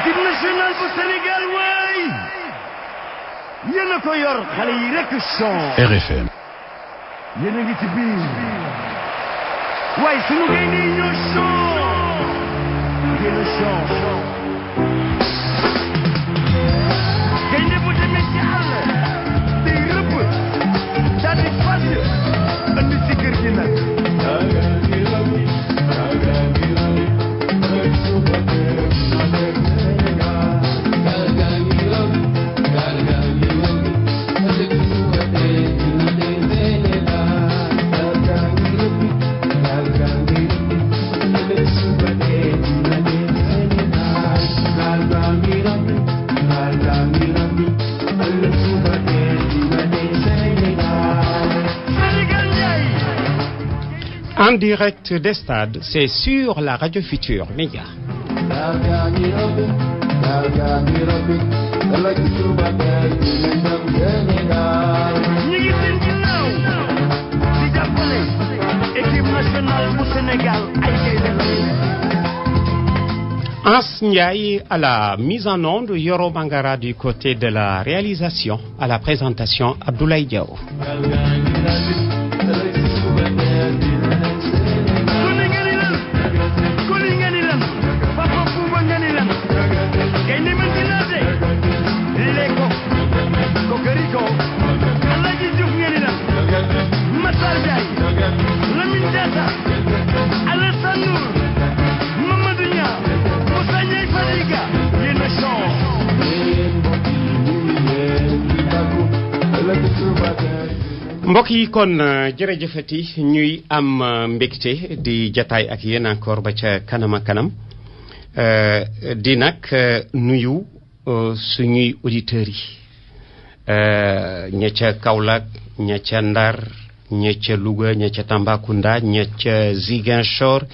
équipe nationale bu Sénégal waay yéen a ko yor xale yi rek son RFM yéen a ngi ci biir waay sunu gaynde yi ñoo son yéen a son gaynde bu demee ci àll day rëbb daal di fàtt andi ci kër gi nag En direct des stades, c'est sur la Radio Futur Média. Ans Ndiaye à la mise en onde, Yoro Mangara du côté de la réalisation, à la présentation Abdoulaye Diaw. mbokk yi kon jërëjëfati ñuy am mbégte di jataay ak yéen encore ba ca kanam ak kanam di nag nuyu suñuy auditeurs yi ña ca Kaolack ña ca Ndar ña ca Louga ña ca Tambacounda ña ca Ziguinchor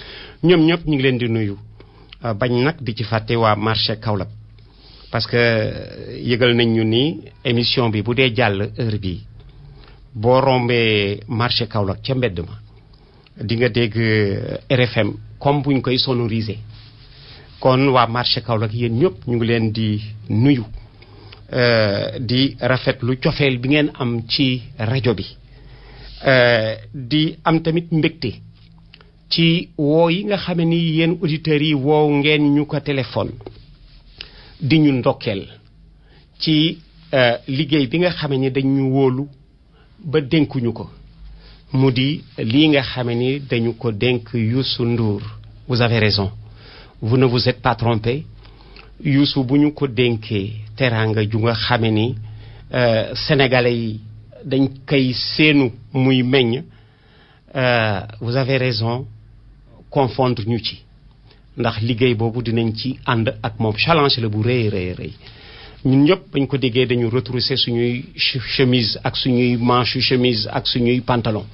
ñoom ñëpp ñu ngi leen di nuyu bañ nag di ci fàtte waa marché Kaolack parce que yëgal nañ ñu ni émission bi bu dee jàll heure bii boo rombee marché Kaolack ca mbedd ma di nga dégg RFM comme buñ koy sonoriser kon waa marché Kaolack yéen ñëpp ñu ngi leen di nuyu di rafetlu cofeel bi ngeen am ci rajo bi di am tamit mbégte ci woo yi nga xam ni yéen auditeurs yi woow ngeen ñu ko téléphone di ñu ndokkeel ci liggéey bi nga xam ni dañu wóolu ba dénkuñu ko mu di lii nga xam ni dañu ko dénk Youssou Ndour. Vous avez raison, vous ne vous êtes pas trompé. Youssou bu ñu ko dénkee teraanga ju nga xam ni sénégalais yi dañ koy seenu muy meññ, vous avez raison, confondre ñu ci ndax liggéey boobu dinañ ci ànd ak moom challenge la bu rëy rëy rëy. ñun ñëpp bañ ko déggee dañu retrousser suñuy chemise ak suñuy manche chemise ak suñuy pantalon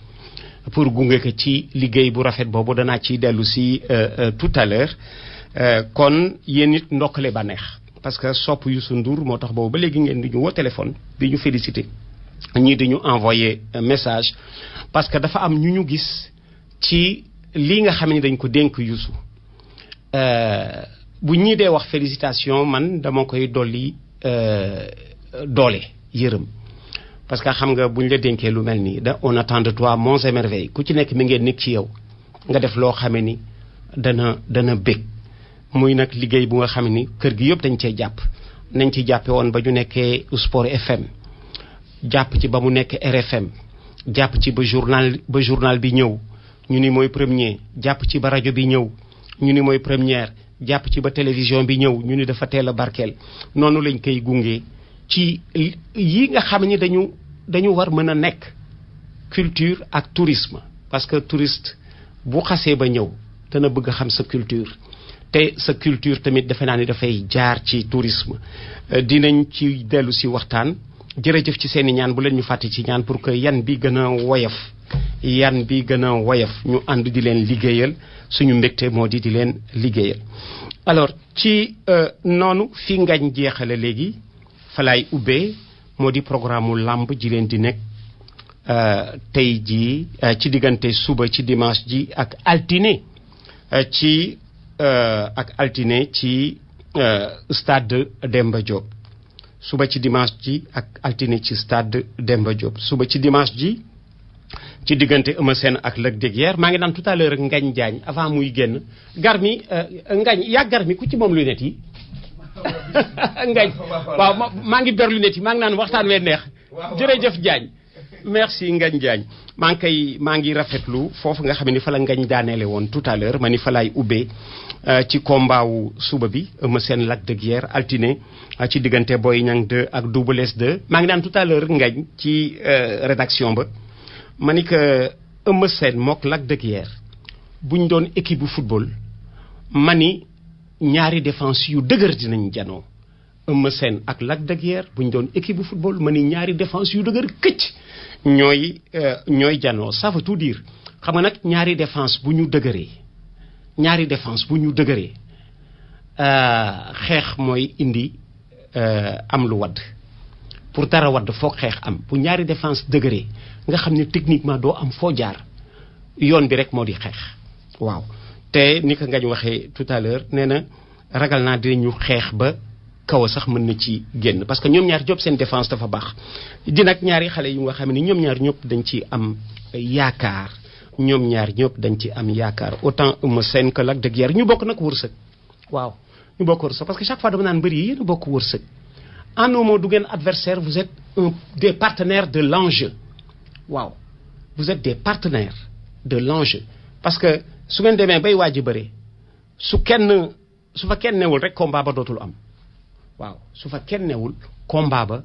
pour gunge ko ci liggéey bu rafet boobu danaa ciy dellu si tout à l'heure kon yéen it ndokkale ba neex parce que sopp Youssou Ndour moo tax boobu ba léegi ngeen di ñu woo téléphone di ñu féliciter ñii di ñu envoyer message parce que dafa am ñu ñu gis ci lii nga xam ne dañ ko dénk Youssou bu ñii dee wax félicitation man dama koy dolli doole yërëm parce que xam nga buñ la dénkee lu mel nii on attend de toi monts et merveilles ku ci nekk mi ngeen nekk ci yow nga def loo xame ni dana bég muy nag liggéey bu nga xam ni kër gi yëpp dañ cee jàpp nañ ci jàppe woon ba ñu nekkee Sport FM jàpp ci ba mu nekk RFM jàpp ci ba journal bi ñëw ñu ni mooy premier jàpp ci ba rajo bi ñëw ñu ni mooy première jàpp ci ba télévision bi ñëw ñu ni dafa teel a barkeel noonu lañ koy gunge ci yi nga xam ni dañu war mën a nekk culture ak tourisme parce que touriste bu xasee ba ñëw dana bëgg a xam sa culture te sa culture tamit defe naa ni dafay jaar ci tourisme dinañ ci dellu si waxtaan jërëjëf ci seeni ñaan bu leen ñu fàtte ci ñaan pour que yan bi gën a woyof ñu ànd di leen liggéeyal suñu mbégte moo di leen liggéeyal alors ci noonu fi ngañ jeexale léegi fa laay ubbee moo di programme mu làmb ji leen di nekk tey jii ci diggante suba ci dimanche ji ak altine ci stade Demba Diop suba ci dimanche ji ak altine ci stade Demba Diop suba ci dimanche ji ci diggante Eumeu Sène ak Lac de Guiers maa ngi naan tout à l'heure Ngagne Diagne avant muy génn Garmi Ngagne yaa Garmi ku ci moom lunettes yi Ngagne waaw maa ngi ber lunettes yi maa ngi naan waxtaan wee neex jërëjëf Diagne merci Ngagne Diagne maa ngi rafetlu foofu nga xam ne fa la Ngagne daaneele woon tout à l'heure ma ni fa laay ubbee ci combat wu suba bi Eumeu Sène Lac de Guiers altine ci diggante Boy Niang 2 ak Double Less 2 maa ngi naan tout à l'heure Ngagne ci rédaction ba ma ni que Eumeu Sène mook Lac de Guiers bu ñu doon équipe bu football ma ni ñaari défense yu dëgër dinañ janoo Eumeu Sène ak Lac de Guiers bu ñu doon équipe bu football ma ni ñaari défense yu dëgër këcc ñooy janoo ça veut tout dire xam nga nag ñaari défense bu ñu dëgëree xeex mooy indi am lu wadd pour dara wadd foog xeex am bu ñaari défense dëgëree nga xam ne techniquement doo am foo jaar yoon bi rek moo di xeex waaw te ni ko Ngagne waxee tout à l'heure nee na ragal naa dinañu xeex ba kaw sax mën na ci génn parce que ñoom ñaar ñëpp seen défense dafa baax di nag ñaari xale yu nga xam ne ñoom ñaar ñëpp dañ ci am yaakaar autant Eumeu Sène que Lac de Guiers ñu bokk nag wërsëg waaw ñu bokk wërsëg parce que chaque fois dama naan mbër yi yéen a bokk wërsëg en un mot du ngeen adversaire vous êtes des partenaires de l'enjeu waaw vous êtes des partenaires de l'enjeu parce que su ngeen demee bay waaj a bëre su fa kenn newul rek combat ba dootul am waaw su fa kenn newul combat ba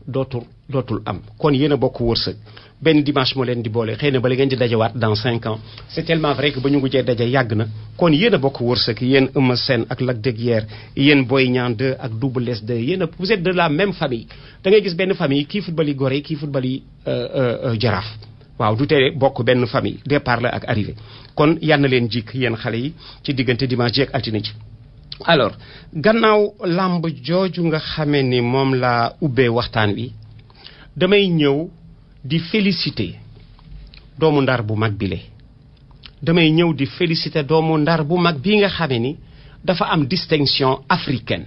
dootul am kon yéen a bokk wërsëg benn dimanche moo leen di boole xëy na ba la ngeen di dajawaat dans 5 ans c'est tellement vrai que ba ñu ngujjee daje yàgg na kon yéen a bokk wërsëg yéen Eumeu Sène ak Lac de Guiers yéen Boy Niang 2 ak Double Less 2 yéen a vous êtes de la même famille da ngay gis benn famille kii football yi Gorée kii football yi Jaraaf waaw du tee bokk benn famille départ la ak arrivé kon yal na leen jikk yéen xale yi ci diggante dimanche ji ak altine ji alors gannaaw lamb jooju nga xamee ni moom laa ubbee waxtaan wi damay ñëw di féliciter doomu ndar bu mag bile damay ñëw di féliciter doomu ndar bu mag bii nga xamee ni dafa am distinction africaine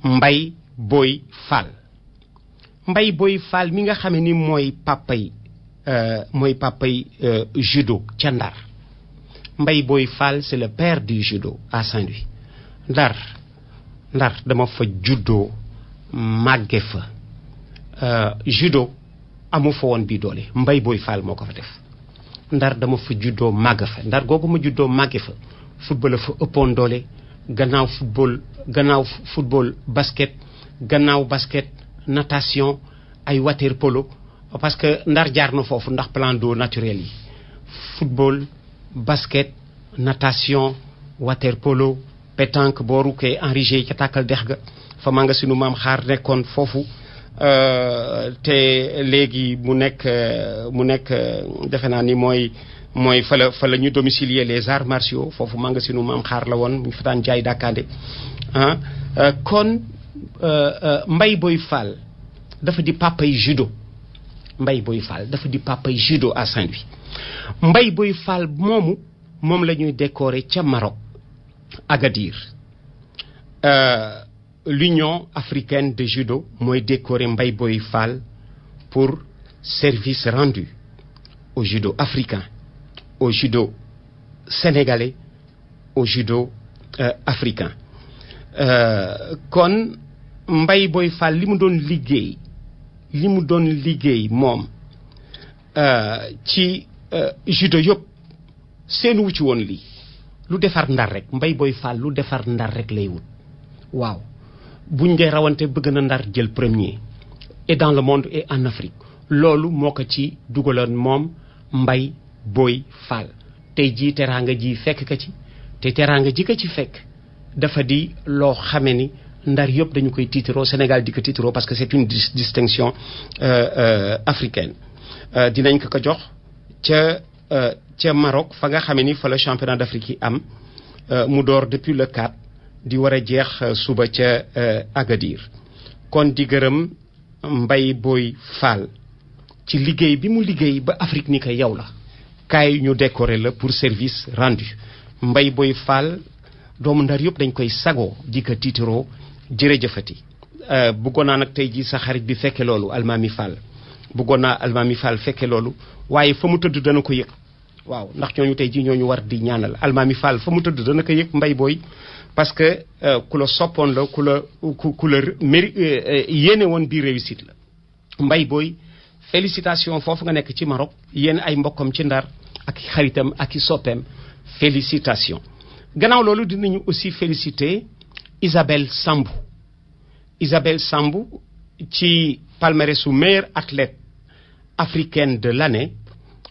Mbaye Boye Fall Mbaye Boye Fall mi nga xamee ni mooy papay judo ca Ndar Mbaye Boye Fall c'est le père du judo à Saint-Louis Ndar dama fa juddoo màgge fa judo amu fa woon bii doole Mbaye Boye Fall moo ko fa def Ndar dama fa juddoo màgg fa Ndar googu ma juddoo màgge fa football fa ëppoon doole gannaaw football basket gannaaw basket natation ay water polo parce que Ndar jaar na foofu ndax plan d'eau naturel yi football basket natation water polo pétanque booru kay Henri ca tàkkal dex ga fa maa nga sunu maam xaar nekkoon foofu te léegi mu nekk defe naa ni mooy fa la ñu domicilier les arts martiaux foofu maa nga sunu maam xaar la woon bu ñu fa daan jaay dàkkaande kon Mbaye Boye Fall dafa di papay judo Mbaye Boye Fall dafa di papay judo à Saint-Louis Mbaye Boye Fall moom la ñuy décorer ca Maroc Agadir l'Union africaine de judo mooy décorer Mbaye Boye Fall pour service rendu au judo africain au judo sénégalais au judo africain kon Mbaye Boye Fall li mu doon liggéey moom ci judo yëpp seen wu ci woon lii lu defar Ndar rek Mbaye Boye Fall lu defar Ndar rek lay wut waaw buñ dee rawante bëgg na Ndar jël premier et dans le monde et en Afrique loolu moo ko ci dugaloon moom Mbaye Boye Fall tey jii teraanga ji fekk ka ci te teraanga ji ko ci fekk dafa di loo xame ni Ndar yëpp dañu koy tiitaroo Sénégal di ko tiitaroo parce que c'est une distinction africaine dinañ ko jox ca Maroc fa nga xame ni fa la championnat d'Afrique yi am mu door depuis le 4 di war a jeex suba ca Agadir kon di gërëm Mbaye Boye Fall ci liggéey bi mu liggéey ba Afrique ni ko yow la kaay ñu décorer la pour service rendu Mbaye Boye Fall doomu Ndar yëpp dañ koy sagoo di ko tiitaroo jërëjëfati. bëggoon naa nag tey jii sa xarit bi fekke loolu Almami Fall bëggoon naa Almami Fall fekke loolu waaye fa mu tëdd dana ko yëg waaw ndax ñooñu tey jii ñooñu war di ñaanal Almami Fall fa mu tëdd dana ko yëg Mbaye Boye parce que ku la soppoon la ku la yéene woon bii réussite la. Mbaye Boye félicitation foofu nga nekk ci Maroc yéen ay mbokkam ci Ndar ak i xaritam ak i soppeem félicitation. gannaaw loolu dinañu aussi féliciter Isabelle Sambou. Isabelle Sambou ci palmarèsu meilleure athlète africaine de l'année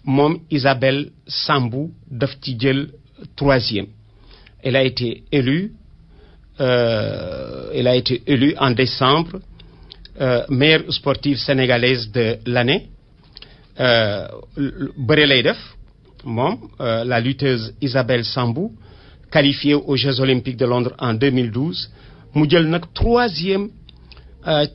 moom Isabelle Sambou daf ci jël 3e. Elle a été élue en décembre meilleure sportive sénégalaise de l'année. bëre lay def moom la lutteuse Isabelle Sambou qualifiée aux Jeux olympiques de Londres en 2012 mu jël nag 3e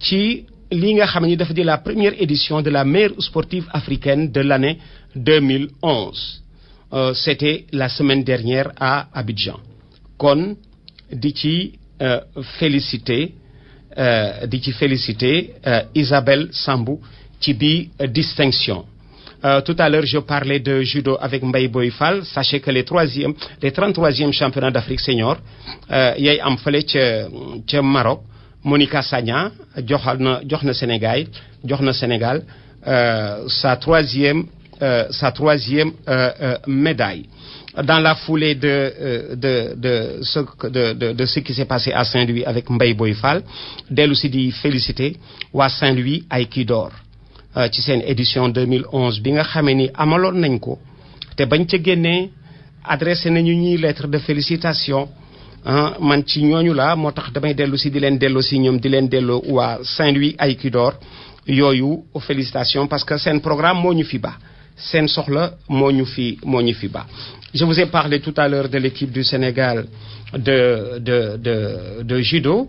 ci li nga xam ni dafa di la première édition de la meilleure sportive africaine de l'année 2011. C'était la semaine dernière à Abidjan. kon di ci féliciter Isabelle Sambou ci bi distinction. Tout à l'heure je parlais de judo avec Mbaye Boye Fall. Sachez que les 33e championnats d'Afrique senior yay am fële ca Maroc Monica Sagna jox na Sénégal sa troisième médaille. Dans la foulée de ce qui s'est passé à Saint-Louis avec Mbaye Boye Fall dellu si di féliciter waa Saint-Louis Aikidor ci seen édition 2011 bi nga xamee ni amaloon nañ ko te bañ ca génnee adressé nañu ñuy lettre de félicitation man ci ñooñu la moo tax damay dellu si di leen delloo si ñoom di leen delloo waa Saint-Louis Aikidor yooyu félicitation parce que seen programme moo ñu fi ba seen soxla moo ñu fi ba. Je vous ai parlé tout à l'heure de l'équipe du Sénégal de judo.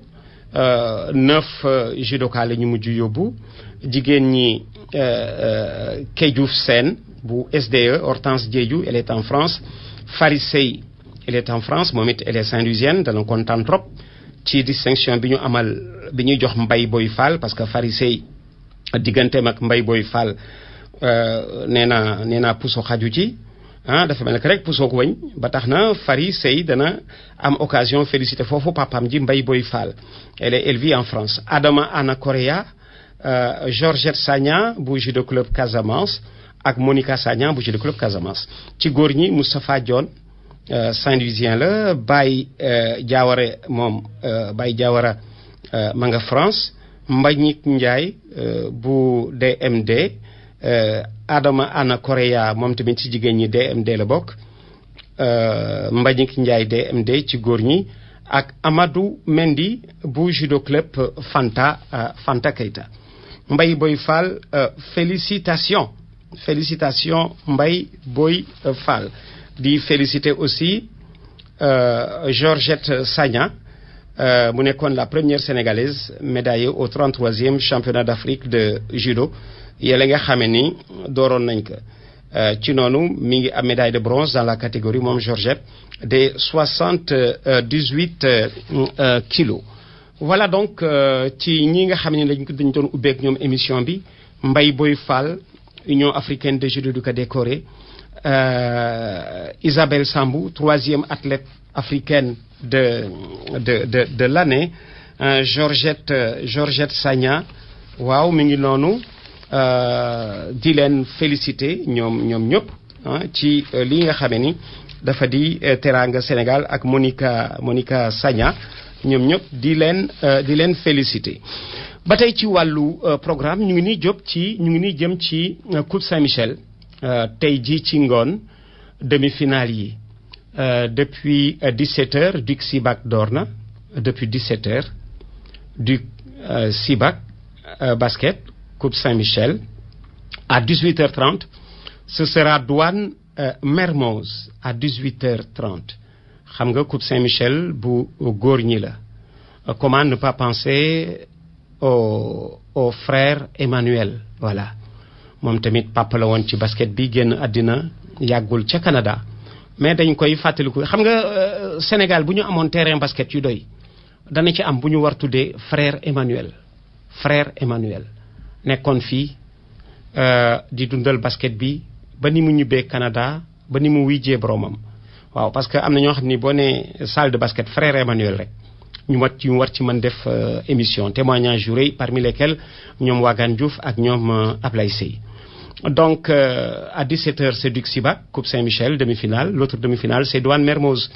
9 judoka la ñu mujj yóbbu jigéen ñi Kédiouf Sène bu SDE Hortense Diédhiou elle est en France. Faris Sey elle est en France moom it elle est Saint-Louisienne dana kontaan trop ci distinction bi ñu amal bi ñuy jox Mbaye Boye Fall parce que Faris Sey digganteem ak Mbaye Boye Fall nee naa puso xaju ci dafa mel ne rek puso ko wañ ba tax na Faris Sey dana am occasion féliciter foofu papam ji Mbaye Boye Fall elle vit en France. Adama Anna Correa Georgette Sagna bu judo club Casamance ak Monica Sagna bu judo club Casamance. ci góor ñi Moustapha Dione Saint-Louisien la Baye Diawara moom Baye Diawara ma nga France. Mbagnick Ndiaye bu DMD Adama Anna Correa moom tamit ci jigéen ñi DMD la bokk. Mbagnick Ndiaye DMD ci góor ñi ak Amadou Mendy bu judo club Fanta Keita. Mbaye Boye Fall félicitations Mbaye Boye Fall di féliciter aussi Georgette Sagna mu nekkoon la première sénégalaise médaillée au 33e championnat d'Afrique de judo yéla nga xamee ni dooroon nañ ko ci noonu mi ngi am médaille de bronze dans la catégorie moom Georgette des 78 kilos. Voilà donc ci ñi nga xam ne dañ doon ubbeek ñoom émission bi Mbaye Boye Fall Union africaine de judo du ko décoré. Isabelle Sambou 3e athlète africaine de l'année. Georgette Sagna waaw mi ngi noonu di leen féliciter ñoom ñëpp ci li nga xamee ni dafa di Teranga Sénégal ak Monica Sagna ñoom ñëpp di leen féliciter. ba tey ci wàllu programme ñu ngi nii jëm ci Coupe Saint-Michel. tey jii ci ngoon demi-finale yi depuis 17h Duc Sibac door na depuis 17h Duc Sibac basket Coupe Saint-Michel. À 18h30 ce sera Douane Mermoz à 18h30 xam nga Coupe Saint-Michel bu góor ñi la. Comment ne pas penser au frère Emmanuel voilà. moom tamit papa la woon ci basket bi génn àddina yàggul ca Canada mais dañ koy fàttaliku xam nga Sénégal bu ñu amoon terrain basket yu doy dana ci am bu ñu war tuddee frère Emmanuel nekkoon fii di dundal basket bi ba ni mu ñibbee Canada ba ni mu wujjee boromam waaw parce que am na ñoo xam ni boo nee salle de basket frère Emmanuel rek ñu war ci mën def émission témoignage yu rëy parmi lesquels ñoom Wagane Diouf ak ñoom Ablaye Seye. Donc à 17h c'est Duc Sibac Coupe Saint-Michel demi-finale, l'autre demi-finale c'est Douane Mermoz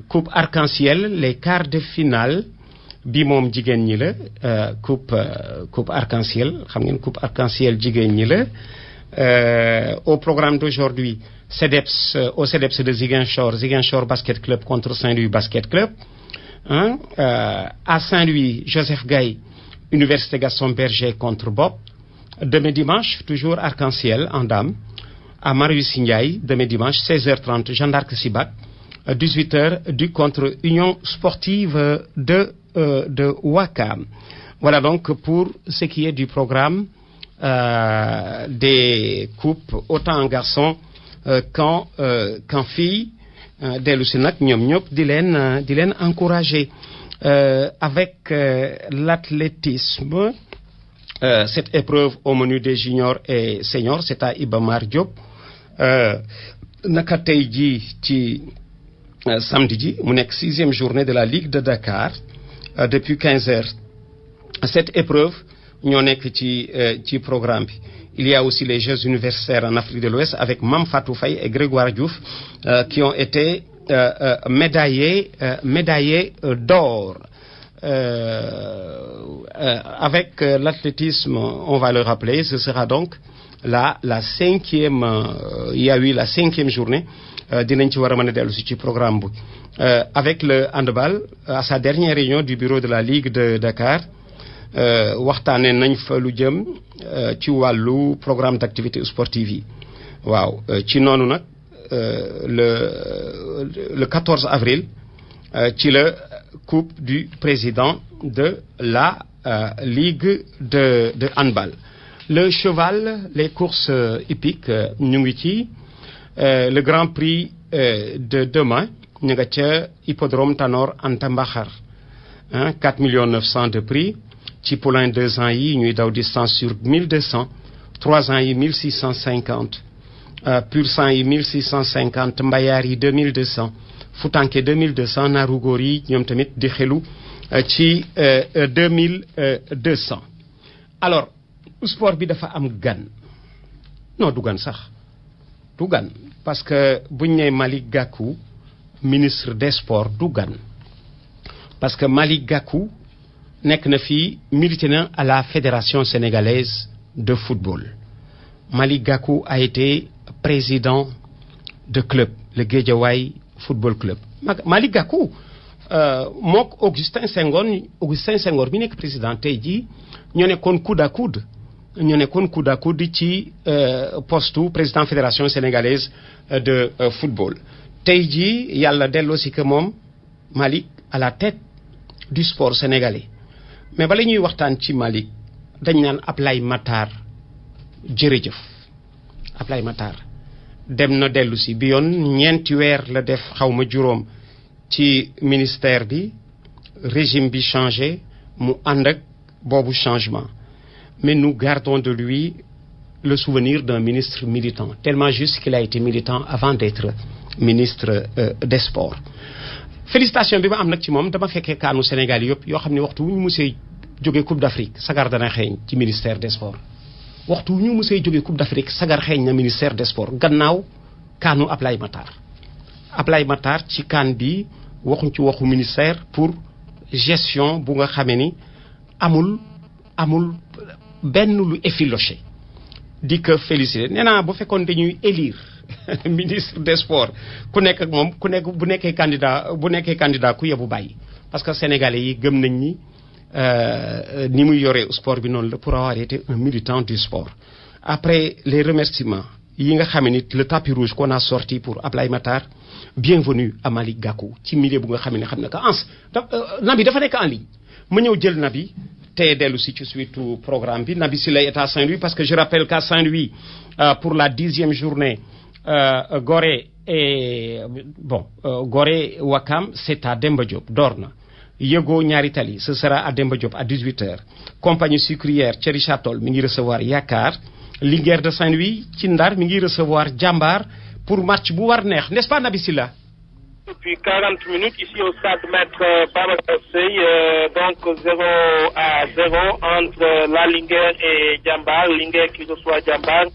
Coupe Arc-en-Ciel, les quarts de finale bi moom jigéen ñi la coupe Arc-en-Ciel xam ngeen Coupe Arc-en-Ciel jigéen ñi la. Au programme d'aujourd'hui CEDEPS au CEDEPS de Ziguinchor Basket Club contre Saint-Louis Basket Club. À Saint-Louis Joseph Gaye Université Gaston Berger contre Bopp. Demain dimanche toujours Arc-en-Ciel en dames à Marius Ndiaye demain dimanche 16h30 Jeanne d'Arc Sibac 18h Duc contre Union Sportive de Ouakam. Voilà donc pour ce qui est du programme des coupes autant en garçons qu'en filles. dellu si nag ñoom ñëpp di leen encourager avec l'athlétisme. Cette épreuve au menu des juniors et seniors c'est à Iba Mar Diop naka tey jii ci samedi ji mu nekk 6e journée de la Ligue de Dakar depuis 15 heures. Cette épreuve ñoo nekk ci programme bi. Il y a aussi les Jeux universitaires en Afrique de l'Ouest avec Mame Fatou Faye et Grégoire Diouf qui ont été médaillés d'or. Avec l'athlétisme, on va le rappeler, ce sera donc la 5e, il y a eu la 5e journée dinañ ci war a mën a dellu si ci programme bu. Avec le handball, à sa dernière réunion du bureau de la Ligue de Dakar, waxtaanee nañ fa lu jëm ci wàllu programme d'activité sportive yi. waaw ci noonu nag le 14 avril ci la coupe du président de la Ligue de handball. Le cheval, les courses hippiques ñu ngi ci le Grand Prix de demain ñu nga ca hippodrome Tanor Anta Mbaxar 4 900 000 de prix ci poulain 2 ans yi ñuy daw distance sur 1200 3 ans yi 1650 pur sang yi 1650 mbayaar yi 2200 futanke 2200 naaru góor yi ñoom tamit di xelu ci 2200. alors sport bi dafa am gan non du gan sax du gan parce que buñ ne Malick Gakou ministre des sports du gan parce que Malick Gakou nekk na fii milité na à la fédération sénégalaise de football. Malick Gakou a été président de club le Guédiawaye Football Club. Malick Gakou mook Augustin Senghor bi nekk président tey jii ñoo nekkoon coude à coude ci postu président fédération sénégalaise de football. tey jii yàlla delloo si que moom Malick à la tête du sport sénégalais. mais bala ñuy waxtaan ci Malick dañ naan Ablaye Matar jërëjëf. Ablaye Matar dem na dellu si bi yoon ñeenti weer la def xawma juróom ci ministère bi régime bi changé mu ànd ak boobu changement mais nous gardons de lui le souvenir d'un ministre militant tellement juste qu'il a été militant avant d'être ministre des sports. Félicitation bi ma am nag ci moom dama fekkee kaanu Sénégal yëpp yoo xam ne waxtu wu ñu musee jógee Coupe d'Afrique sagar dana xeeñ ci ministère des sports. waxtu wu ñu musee jógee Coupe d'Afrique sagar xeeñ na ministère des sports gannaaw kaanu Ablaye Matar ci kaan bi waxuñ ci waxu ministère pour gestion bu nga xamee ni amul benn lu effiloché di ko féliciter nee naa bu fekkoon dañuy élire ministre des sports ku nekk ak moom bu nekkee candidat ku yebu bàyyi parce que sénégalais yi gëm nañ ni muy yoree sport bi noonu la pour avoir été un militant du sport. Après les remerciements yi nga xam ni le tapis rouge qu'on a sorti pour Ablaye Matar bienvenue à Malick Gakou ci milieu bu nga xam ne xam na que Nabi dafa nekk en ligne ma ñëw jël Nabi te dellu si ci suite programme bi Nabi si lay est à Saint-Louis parce que je rappelle qu'à Saint-Louis pour la 10e journée Gorée et bon Gorée Wakam c'est à Demba Diop door na Yego Ñaari Tali ce sera à Demba Diop à 18h compagnie sucrière ci Richard Toll mi ngi recevoir Yakar Linguère de Saint-Louis ci Ndar mi ngi recevoir Jambar pour match bu war neex n'est-ce pas Nabi Silla? Depuis 40 minutes ici au stade Maître Babacar Seye, donc 0-0 entre la Linguère et Jambar. Linguère qui reçoit Jambar.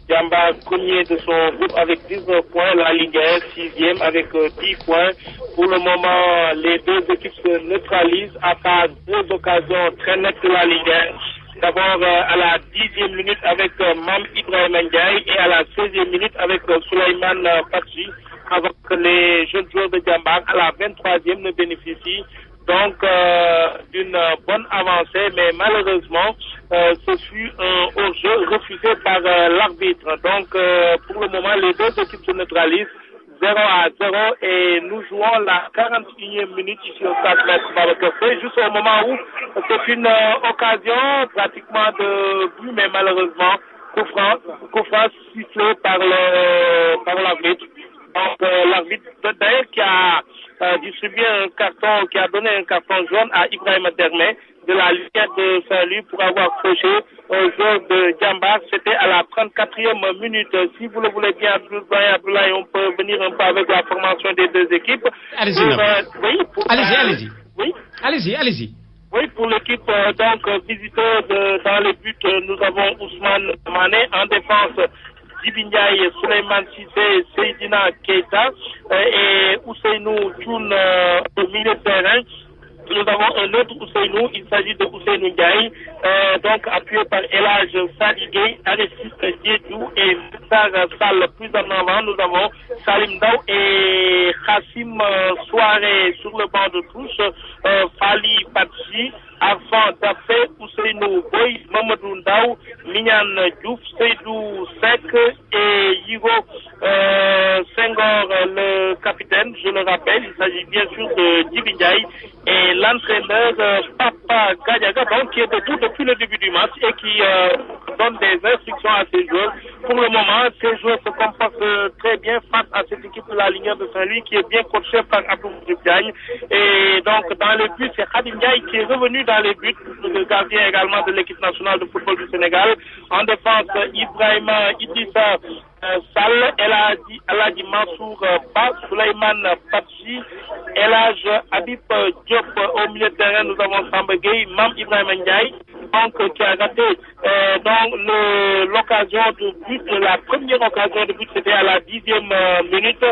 Jambar premier de son groupe avec 19 points, la Linguère 6e avec 10 points. Pour le moment, les deux équipes se neutralisent à part deux occasions très nettes de la Linguère. D'abord à la 10e minute avec Mam Ibrahim Ndiaye et à la 16e minute avec Souleymane Fatji, avant que les jeunes joueurs de Jambar à la 23e ne bénéficient donc d'une bonne avancée, mais malheureusement ce fut un hors-jeu refusé par l'arbitre. Donc pour le moment les deux équipes se neutralisent 0-0 et nous jouons la 41e minute ici au stade Maître Babacar Seye, juste au moment où c'est une occasion pratiquement de but, mais malheureusement coup franc sifflé par l'arbitre. Donc l'arbitre d'ailleurs qui a distribué un carton, qui a donné un carton jaune à Ibrahim Dermé de la Ligue de Saint-Louis pour avoir fauché au joueur de Jambar. C'était à la 34e minute. Si vous le voulez bien, Abdoulaye, on peut venir un peu avec la formation des deux équipes. Allez-y, allez-y. Oui. Allez-y. Oui, pour l'équipe donc visiteur dans les buts, nous avons Ousmane Mané en défense. Dibindiaye, Souleymane Cissé, Seydina Keita et Ousseinou Tchoun au milieu de terrain. Nous avons un autre Ousseinou, il s'agit de Ousseinou Ndiaye, donc appuyé par Elhaj Sadigay, Aristide Diédou et Moussar Sall. Plus en avant, nous avons Salim Daw et Khassim Souaré sur le banc de touche, Fali Patsi, Arfan Dafé, Ousseinou Boy, Mamadou Ndaw, Mignan Diouf, Seydou Sek et Yigo Senghor, le capitaine, je le rappelle, il s'agit bien sûr de Dibindiaye et l'entraîneur Papa Gadiaga, donc qui est debout depuis le début du match et qui donne des instructions à ses joueurs. Pour le moment, ces joueurs se comportent très bien face à cette équipe de la Ligue de Saint-Louis qui est bien coachée par Abdou Diagne. Et donc dans les buts, c'est Khadim Ndiaye qui est revenu dans les buts, le gardien également de l'équipe nationale de football du Sénégal. En défense, Ibrahima Idrissa Sall, Elhadji Mansour Ba, Souleymane Patchi, Elhaj Habib Diop au milieu de terrain. Nous avons Samba Gueye, Mam Ibrahim Ndiaye, donc qui a raté l'occasion de but, la première occasion de but, c'était à la 10e minute.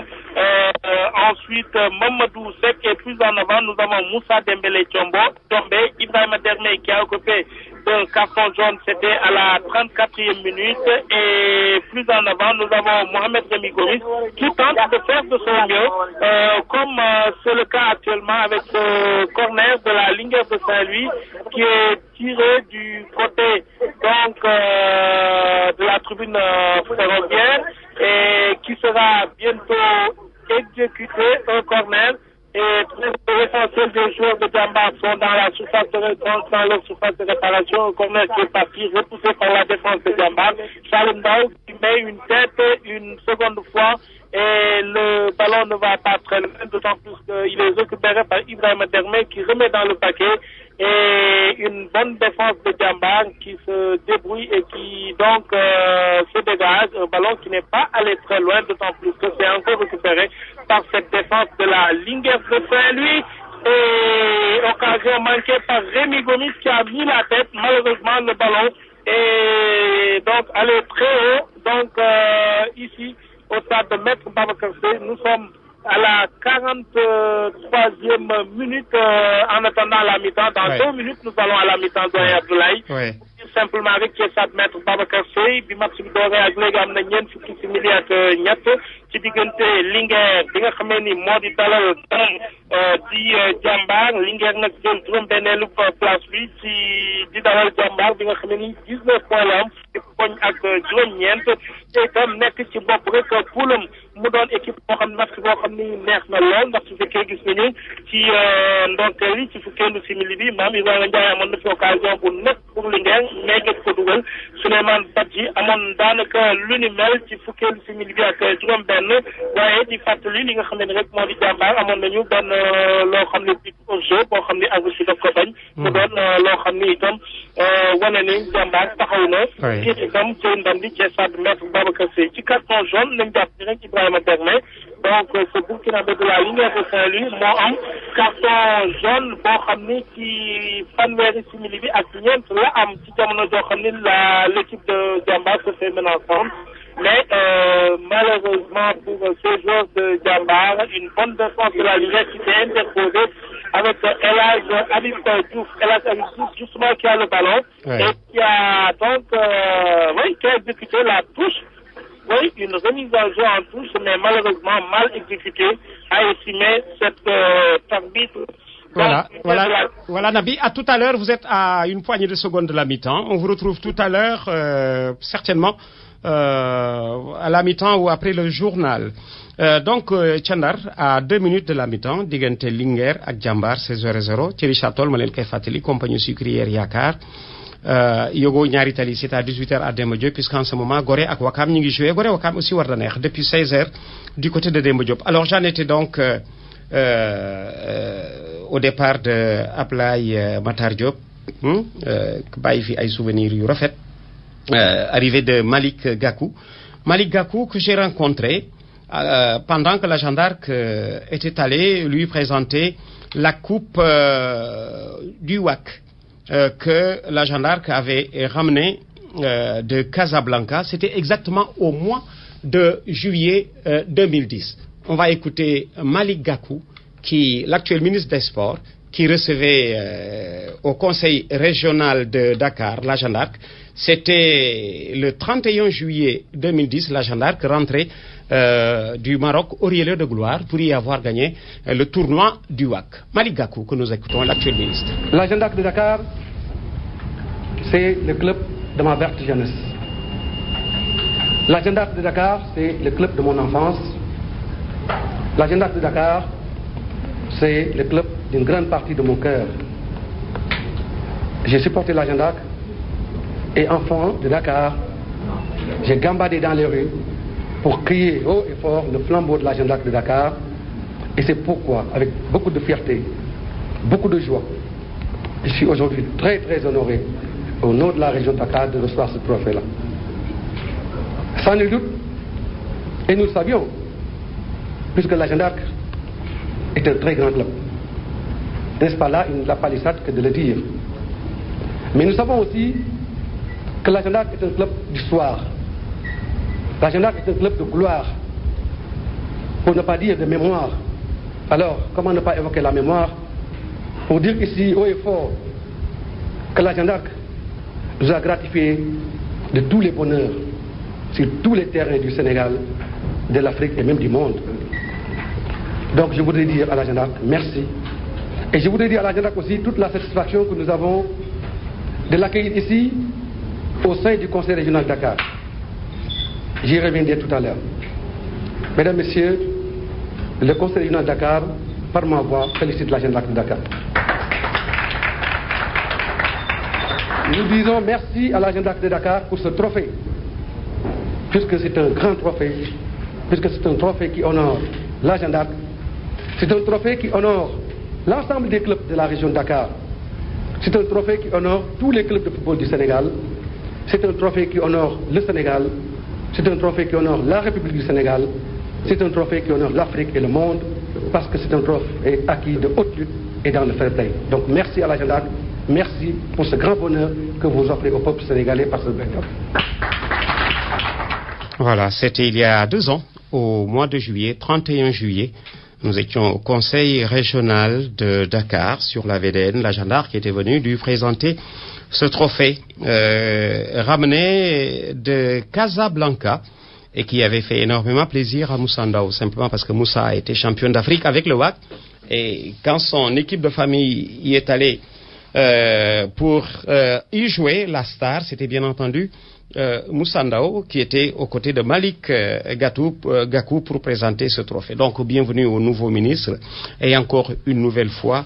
Ensuite, Mamadou Sek et plus en avant, nous avons Moussa Dembélé Tombé, Ibrahim Dermé qui a occupé un carton jaune, c'était à la 34e minute. Et plus en avant, nous avons Mohamed Remy Gomis qui tente de faire de son mieux, comme c'est le cas actuellement avec ce corner de la Linguère de Saint-Louis qui est tiré du côté donc de la tribune ferroviaire et qui sera bientôt exécuté, un corner. Et l'essentiel des joueurs de Jambar sont dans leur surface de réparation. Un corner qui est parti, repoussé par la défense de Jambar. Salim Daw qui met une tête une seconde fois et le ballon ne va pas très loin, d'autant plus qu'il est récupéré par Ibrahim Dermé qui remet dans le paquet. Et une bonne défense de Jambar qui se débrouille et qui donc se dégage, un ballon qui n'est pas allé très loin, d'autant plus que c'est encore récupéré par cette défense de la Linguère de Saint-Louis. Et occasion manquée par Rémi Gomis qui a mis la tête, malheureusement le ballon est donc allé très haut. Donc ici au stade de Maître Babacar Seye, nous sommes à la 43e minute en attendant la mi-temps. Dans 2 minutes, nous allons à la mi-temps doyen Abdoulaye. Simplement avec ci stade Maître Babacar Seye bi match bi dooree ak léegi am na ñeent fukki simili ak ñett ci diggante Linguère bi nga xamee ni moo di dalal di Jambar. Linguère nag jël juróom-benneelu place bi ci di dalal Jambar bi nga xamee ni 19 points la am fukki poñ ak juróom-ñeent te itam nekk ci bopp rek poulam mu doon équipe boo xam ne match boo xam ni neex na lool ndax su fekkee gis nañu ci ndorteel yi ci fukkeelu simili bi Mame Ibrahima Ndiaye amoon na fi occasion bu nekk pour Linguère mais jot ko dugal Souleymane Badji amoon daanaka lu ni mel ci fukkeelu simili bi ak juróom-benn waaye di fàttali li nga xam ne rek moo di jàmbaar amoon nañu benn loo xam ne di hors-jeu boo xam ne arbitre bi daf ko bañ. mu doon loo xam ni itam wane ni jàmbaar taxaw na. kii itam ci ndam bi ci stade Maître Babacar Sèye ci carton jaune lañ jàpp ni rek Ibrahima Dermé donc ce Burkinabé de la Linguère de Saint-Louis moo am carton jaune boo xam ni ci fanweeri simili bi ak ñeent la am ci jamono joo xam ni l'équipe de Diambar se fait maintenant ensemble mais malheureusement pour ces joueurs de Diambar une bonne défense de la Linguère qui s'est interposée avec El Hadj Habib Diouf justement qui a le ballon et qui a donc qui a exécuté la touche. Oui, une remise en jeu en touche, mais malheureusement mal exécutée, a estimé cette arbitre. Voilà, Nabi. À tout à l'heure, vous êtes à une poignée de secondes de la mi-temps. On vous retrouve tout à l'heure, certainement, à la mi-temps ou après le journal. Donc, Tchandar, à 2 minutes de la mi-temps, Digante Linguère ak Diambar, c'est 0-0. Thierry Chatol, Malen Kaifateli, compagnie sucrière Yakar. Yogo ñaari tali c'est à 18h à Demba Diop puisqu'en ce moment Gorée ak Wakam ñu ngi joué Gorée Wakam aussi war na neex depuis 16h du côté de Demba Diop. Alors j'en étais donc au départ de Ablaye Matar Diop bàyyi fi ay souvenirs yu rafet arrivée de Malick Gakou que j'ai rencontré pendant que la Jeanne d'Arc était allée lui présenter la coupe du WAC que la Jeanne d'Arc avait ramené de Casablanca. C'était exactement au mois de juillet 2010. On va écouter Malick Gakou, l'actuel ministre des Sports, qui recevait au conseil régional de Dakar la Jeanne d'Arc. C'était le 31 juillet 2010, la Jeanne d'Arc rentrait du Maroc au Rieleur de Gloire pour y avoir gagné le tournoi du WAC. Malick Gakou, que nous écoutons, l'actuel ministre. La Jeanne d'Arc de Dakar, c'est le club de ma verte jeunesse. La Jeanne d'Arc de Dakar, c'est le club de mon enfance. La Jeanne d'Arc de Dakar, c'est le club d'une grande partie de mon cœur. J'ai supporté la Jeanne d'Arc et enfant de Dakar, j'ai gambadé dans les rues pour crier haut et fort le flambeau de la Jeanne d'Arc de Dakar. Et c'est pourquoi, avec beaucoup de fierté, beaucoup de joie, je suis aujourd'hui très très honoré, au nom de la région de Dakar, de recevoir ce trophée-là. Sans nul doute, et nous le savions, puisque la Jeanne d'Arc est un très grand club. N'est-ce pas là une la palissade que de le dire. Mais nous savons aussi que la Jeanne d'Arc est un club d'histoire. La Jeanne d'Arc est un club de gloire, pour ne pas dire de mémoire. Alors, comment ne pas évoquer la mémoire pour dire ici, haut et fort, que la Jeanne d'Arc nous a gratifié de tous les bonheurs sur tous les terrains du Sénégal, de l'Afrique et même du monde. Donc je voudrais dire à la Jeanne d'Arc merci. Et je voudrais dire à la Jeanne d'Arc aussi toute la satisfaction que nous avons de l'accueillir ici au sein du Conseil régional de Dakar. J'y reviendrai tout à l'heure. Mesdames, Messieurs, le Conseil régional de Dakar, par ma voix, félicite la Jeanne d'Arc de Dakar. Nous disons merci à la Jeanne d'Arc de Dakar pour ce trophée, puisque c'est un grand trophée, puisque c'est un trophée qui honore la Jeanne d'Arc. C'est un trophée qui honore l'ensemble des clubs de la région de Dakar. C'est un trophée qui honore tous les clubs de football du Sénégal. C'est un trophée qui honore le Sénégal. C'est un trophée qui honore la République du Sénégal. C'est un trophée qui honore l'Afrique et le monde, parce que c'est un trophée acquis de haute lutte et dans le fair play. Donc merci à la Jeanne d'Arc, merci pour ce grand bonheur que vous offrez au peuple sénégalais par ce bel homme. Voilà, c'était il y a 2 ans, au mois de juillet, 31 juillet. Nous étions au conseil régional de Dakar sur la VDN, la Jeanne d'Arc qui était venue lui présenter ce trophée ramené de Casablanca et qui avait fait énormément plaisir à Moussa Ndao, simplement parce que Moussa a été champion d'Afrique avec le WAC et quand son équipe de famille y est allée pour y jouer, la star, c'était bien entendu Moussa Ndao qui était aux côtés de Malick Gakou pour présenter ce trophée. Donc bienvenue au nouveau ministre et encore une nouvelle fois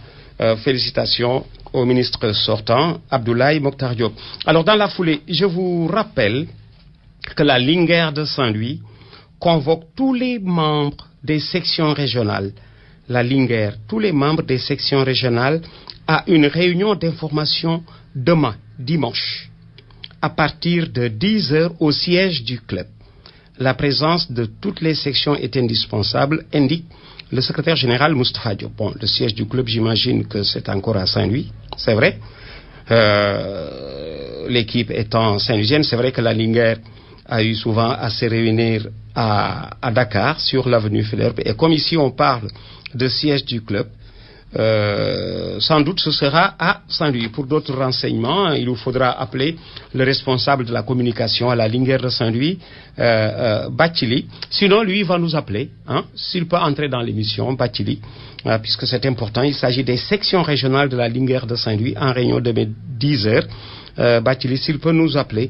félicitations au ministre sortant, Abdoulaye Mokhtar Diop. Alors, dans la foulée, je vous rappelle que la Linguère de Saint-Louis convoque tous les membres des sections régionales. La Linguère, tous les membres des sections régionales à une réunion d'information demain, dimanche, à partir de 10h au siège du club. La présence de toutes les sections est indispensable, indique le secrétaire général Moustapha Diop. Bon, le siège du club, j'imagine que c'est encore à Saint-Louis, c'est vrai. L'équipe étant saint-louisienne, c'est vrai que la Linguère a eu souvent à se réunir à Dakar, sur l'avenue Faidherbe. Et comme ici on parle de siège du club, sans doute ce sera à Saint-Louis. Pour d'autres renseignements, il vous faudra appeler le responsable de la communication à la Linguère de Saint-Louis, Bathily. Sinon, lui, il va nous appeler, s'il peut entrer dans l'émission, Bathily, puisque c'est important. Il s'agit des sections régionales de la Linguère de Saint-Louis en réunion de 10h. Bathily, s'il peut nous appeler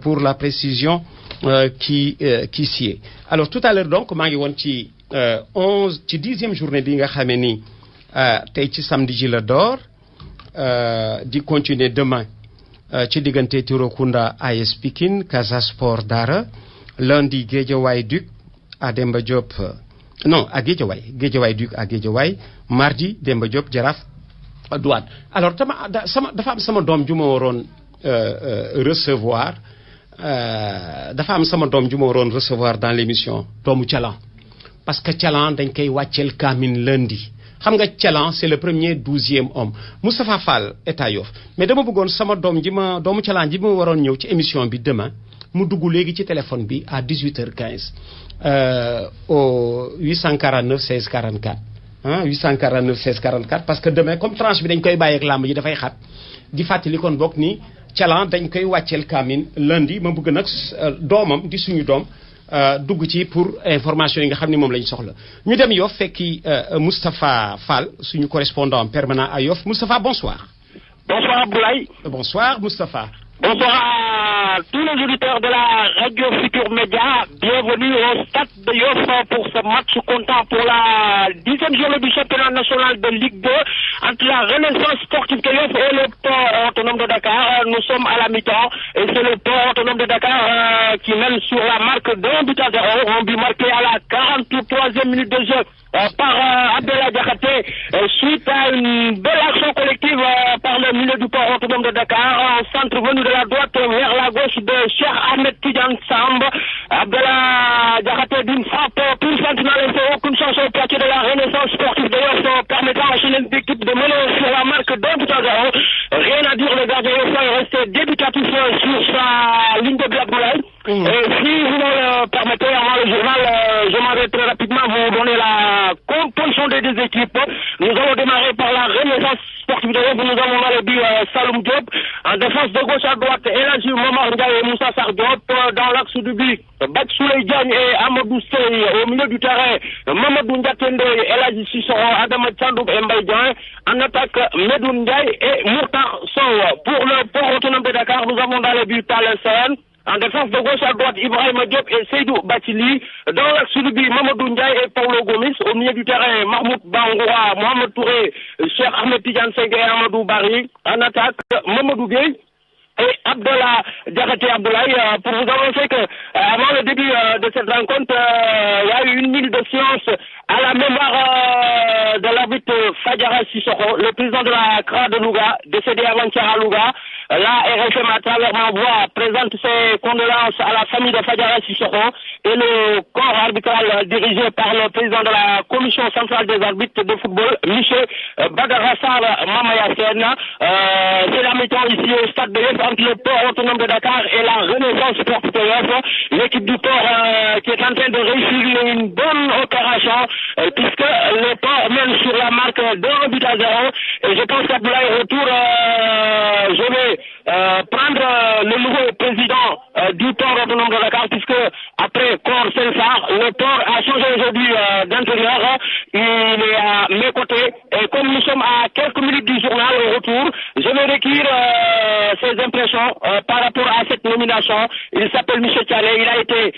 pour la précision qui s'y est. Alors, tout à l'heure, donc, maa ngi woon ci 10e journée bi nga xamee ni tey ci samedi ji la door di continuer demain ci diggante Tirokounda AS Pikine, Casa Sport Dara, lundi Guédiawaye Duc à Demba Diop, à Guédiawaye Duc à Guédiawaye, mardi Demba Diop Jaraaf Douane. Alors dafa am sama doom ju ma waroon recevoir dans l'émission doomu Thialan, parce que Thialan dañ koy wàcceel Kamin lundi. Xam nga Thialan c'est le premier 12e homme. Moustapha Fall État Yoff. Mais dama bëggoon sama doomu Thialan ji ma waroon ñëw ci émission bi demain mu dugg léegi ci téléphone bi à 18h15 au 849 16 44. 849 16 44, parce que demain comme tranche bi dañ koy bàyyi ak làmb ji dafay xat di fàttali kon bokk ni Thialan dañ koy wàcceel Kamin lundi. Ma bëgg nag doomam di suñu doom dugg ci pour information yi nga xam ni moom lañ soxla. Ñu dem Yoff fekki Moustapha Fall suñu correspondant permanent à Yoff. Moustapha, bonsoir. Bonsoir Abdoulaye. Bonsoir Moustapha. Bonsoir à tous les auditeurs de la Radio Futur Média. Bienvenue au stade de Yoff pour ce match comptant pour la 10e journée du championnat national de Ligue 2 entre la Renaissance sportive de Yoff et le port autonome de Dakar. Nous sommes à la mi-temps et c'est le port autonome de Dakar qui mène sur la marque d'1 but à 0. Un but marqué à la 43e minute de jeu par Abdoulaye Diakhaté suite à une belle action collective par le milieu du port autonome de Dakar, en centre venu de la droite vers la gauche de Cheikh Ahmed Tidiane Samb. Abdoulaye Diakhaté d'une frappe puissante n'a laissé aucune chance au quartier de la Renaissance sportive de Yoff, permettant à Chenel d'équipe de mener sur la marque d'1 but à 0. Rien à dire, le gardien Yoff est resté débutatif sur sa ligne de but Abdoulaye. Et si vous me permettez, avant le journal, je m'en vais très rapidement vous donner la composition des deux équipes. Nous allons démarrer par la Renaissance sportive de Yoff. Nous avons dans le but Saloum Diop. En défense de gauche à droite, Elhadji Momar Ndiaye et Moussa Sarr Diop. Dans l'axe du but, Batsouley Diagne et Amadou Sey. Au milieu du terrain, Mamadou Ndiakende, Elhadji Sissoko, Adama Tchandoum et Mbaye Diagne. En attaque, Medoune Ndiaye et Mourtar Sow. Pour le port autonome de Dakar, nous avons dans le but Talesen. En défense de gauche à droite, Ibrahima Diop et Seydou Bathily. Dans l'axe du but, Mamadou Ndiaye et Paulo Gomis. Au milieu du terrain, Mahmoud Bangoura, Mohamed Touré, Cheikh Ahmed Tidiane Senghé et Amadou Barry. En attaque, Mamadou Gueye et Abdallah Diakhaté Abdoulaye, pour vous annoncer que avant le début de cette rencontre, il y a eu une minute de silence à la mémoire de l'arbitre Fadjara Sissoko, le président de la CRA de Louga, décédé avant-hier à Louga. La RFM à travers ma voix présente ses condoléances à la famille de Fadjara Sissoko et le corps arbitral dirigé par le président de la commission centrale des arbitres de football, Michel Badarassar Mamaya Sen. C'est la mi-temps ici au stade de Yoff entre le port autonome de Dakar et la Renaissance sportive de Yoff. L'équipe du port qui est en train de réussir une bonne opération puisque le port mène sur la marque d'1 but à 0. Et je pense qu'Abdoulaye retour, je vais prendre le nouveau président du port autonome de Dakar, puisque après Cor Sensar, le port a changé aujourd'hui d'intérieur. Il est à mes côtés et comme nous sommes à quelques minutes du journal au retour, je vais recueillir ses impressions par rapport à cette nomination. Il s'appelle Michel Thialé, il a été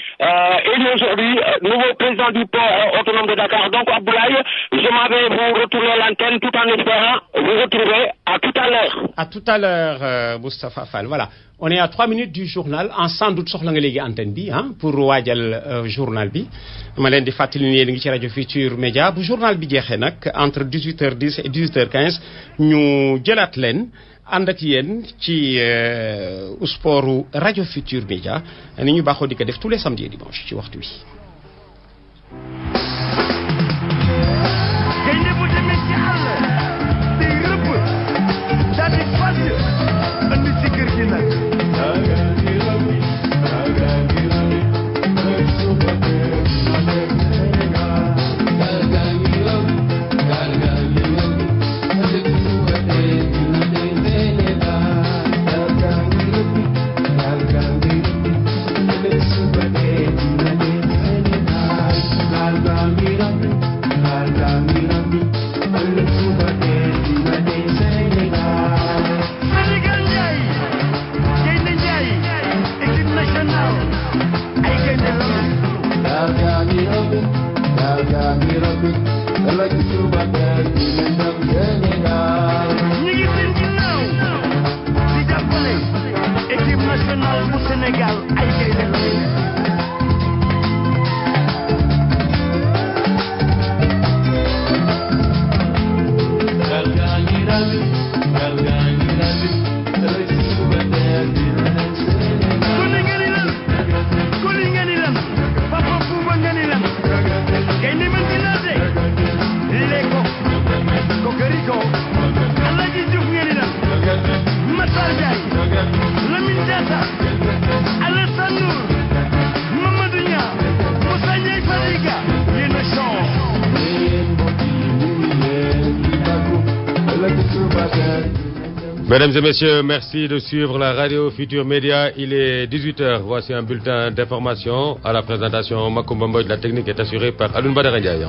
élu aujourd'hui nouveau président du port autonome de Dakar. Donc Abdoulaye, je m'en vais vous retourner l'antenne tout en espérant vous retrouver à À tout à l'heure. À tout à l'heure, Moustapha Fall. Voilà. On est à 3 minutes du journal. En sans doute soxla nga léegi antenne bi pour waajal journal bi. Ma leen di fàttali ne yéen a ngi ci rajo Futur Média bu journal bi jeexee nag entre 18h10 et 18h15 ñu jëlaat leen ànd ak yéen ci sportu rajo Futur Média ni ñu baaxoo di ko def tous les samedis et dimanches ci waxtu wi. Mesdames et messieurs, merci de suivre la radio Futur Média. Il est 18h. Voici un bulletin d'information. À la présentation, Macoumba Mbodj. La technique est assurée par Alioune Badara Ndiaye.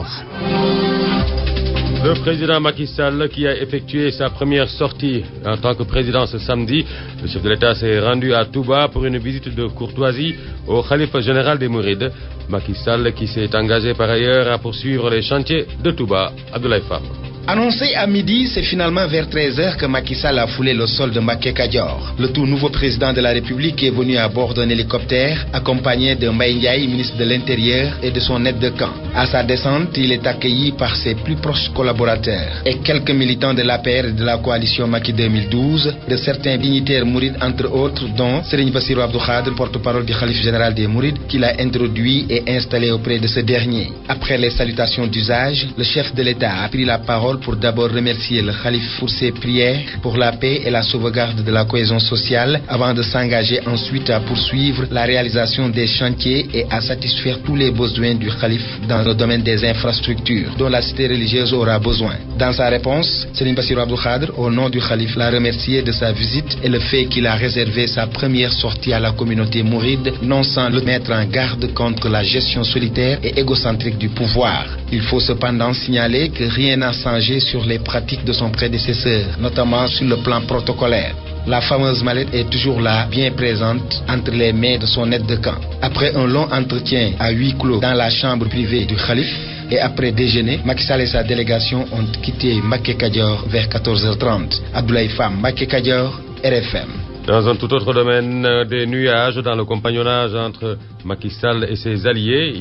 Le président Macky Sall, qui a effectué sa première sortie en tant que président ce samedi, le chef de l'État s'est rendu à Touba pour une visite de courtoisie au khalife général des Mourides. Macky Sall, qui s'est engagé par ailleurs à poursuivre les chantiers de Touba. Abdoulaye Fam. Annoncé à midi, c'est finalement vers 13h que Macky Sall a foulé le sol de Mbacké Kadior. Le tout nouveau président de la République est venu à bord d'un hélicoptère, accompagné de Mbaye Ndiaye, ministre de l'Intérieur, et de son aide de camp. À sa descente, il est accueilli par ses plus proches collaborateurs et quelques militants de l'APR et de la coalition Macky 2012, de certains dignitaires mourides entre autres, dont Serigne Bassirou Abdou Khadre, porte-parole du khalife général des Mourides, qui l'a introduit et installé auprès de ce dernier. Après les salutations d'usage, le chef de l'État a pris la parole pour d'abord remercier le khalife pour ses prières pour la paix et la sauvegarde de la cohésion sociale, avant de s'engager ensuite à poursuivre la réalisation des chantiers et à satisfaire tous les besoins du khalife dans le domaine des infrastructures dont la cité religieuse aura besoin. Dans sa réponse, Serigne Bassirou Abdou Khadre, au nom du khalife, l'a remercié de sa visite et le fait qu'il a réservé sa première sortie à la communauté mouride, non sans le mettre en garde contre la gestion solitaire et égocentrique du pouvoir. Il faut cependant signaler que rien n'a changé sur les pratiques de son prédécesseur, notamment sur le plan protocolaire. La fameuse mallette est toujours là, bien présente entre les mains de son aide de camp. Après un long entretien à huis clos dans la chambre privée du khalife, et après déjeuner, Macky Sall et sa délégation ont quitté Mbacké Kadior vers 14h30. Abdoulaye Fam, Mbacké Kadior, RFM. Dans un tout autre domaine, des nuages dans le compagnonnage entre Macky Sall et ses alliés.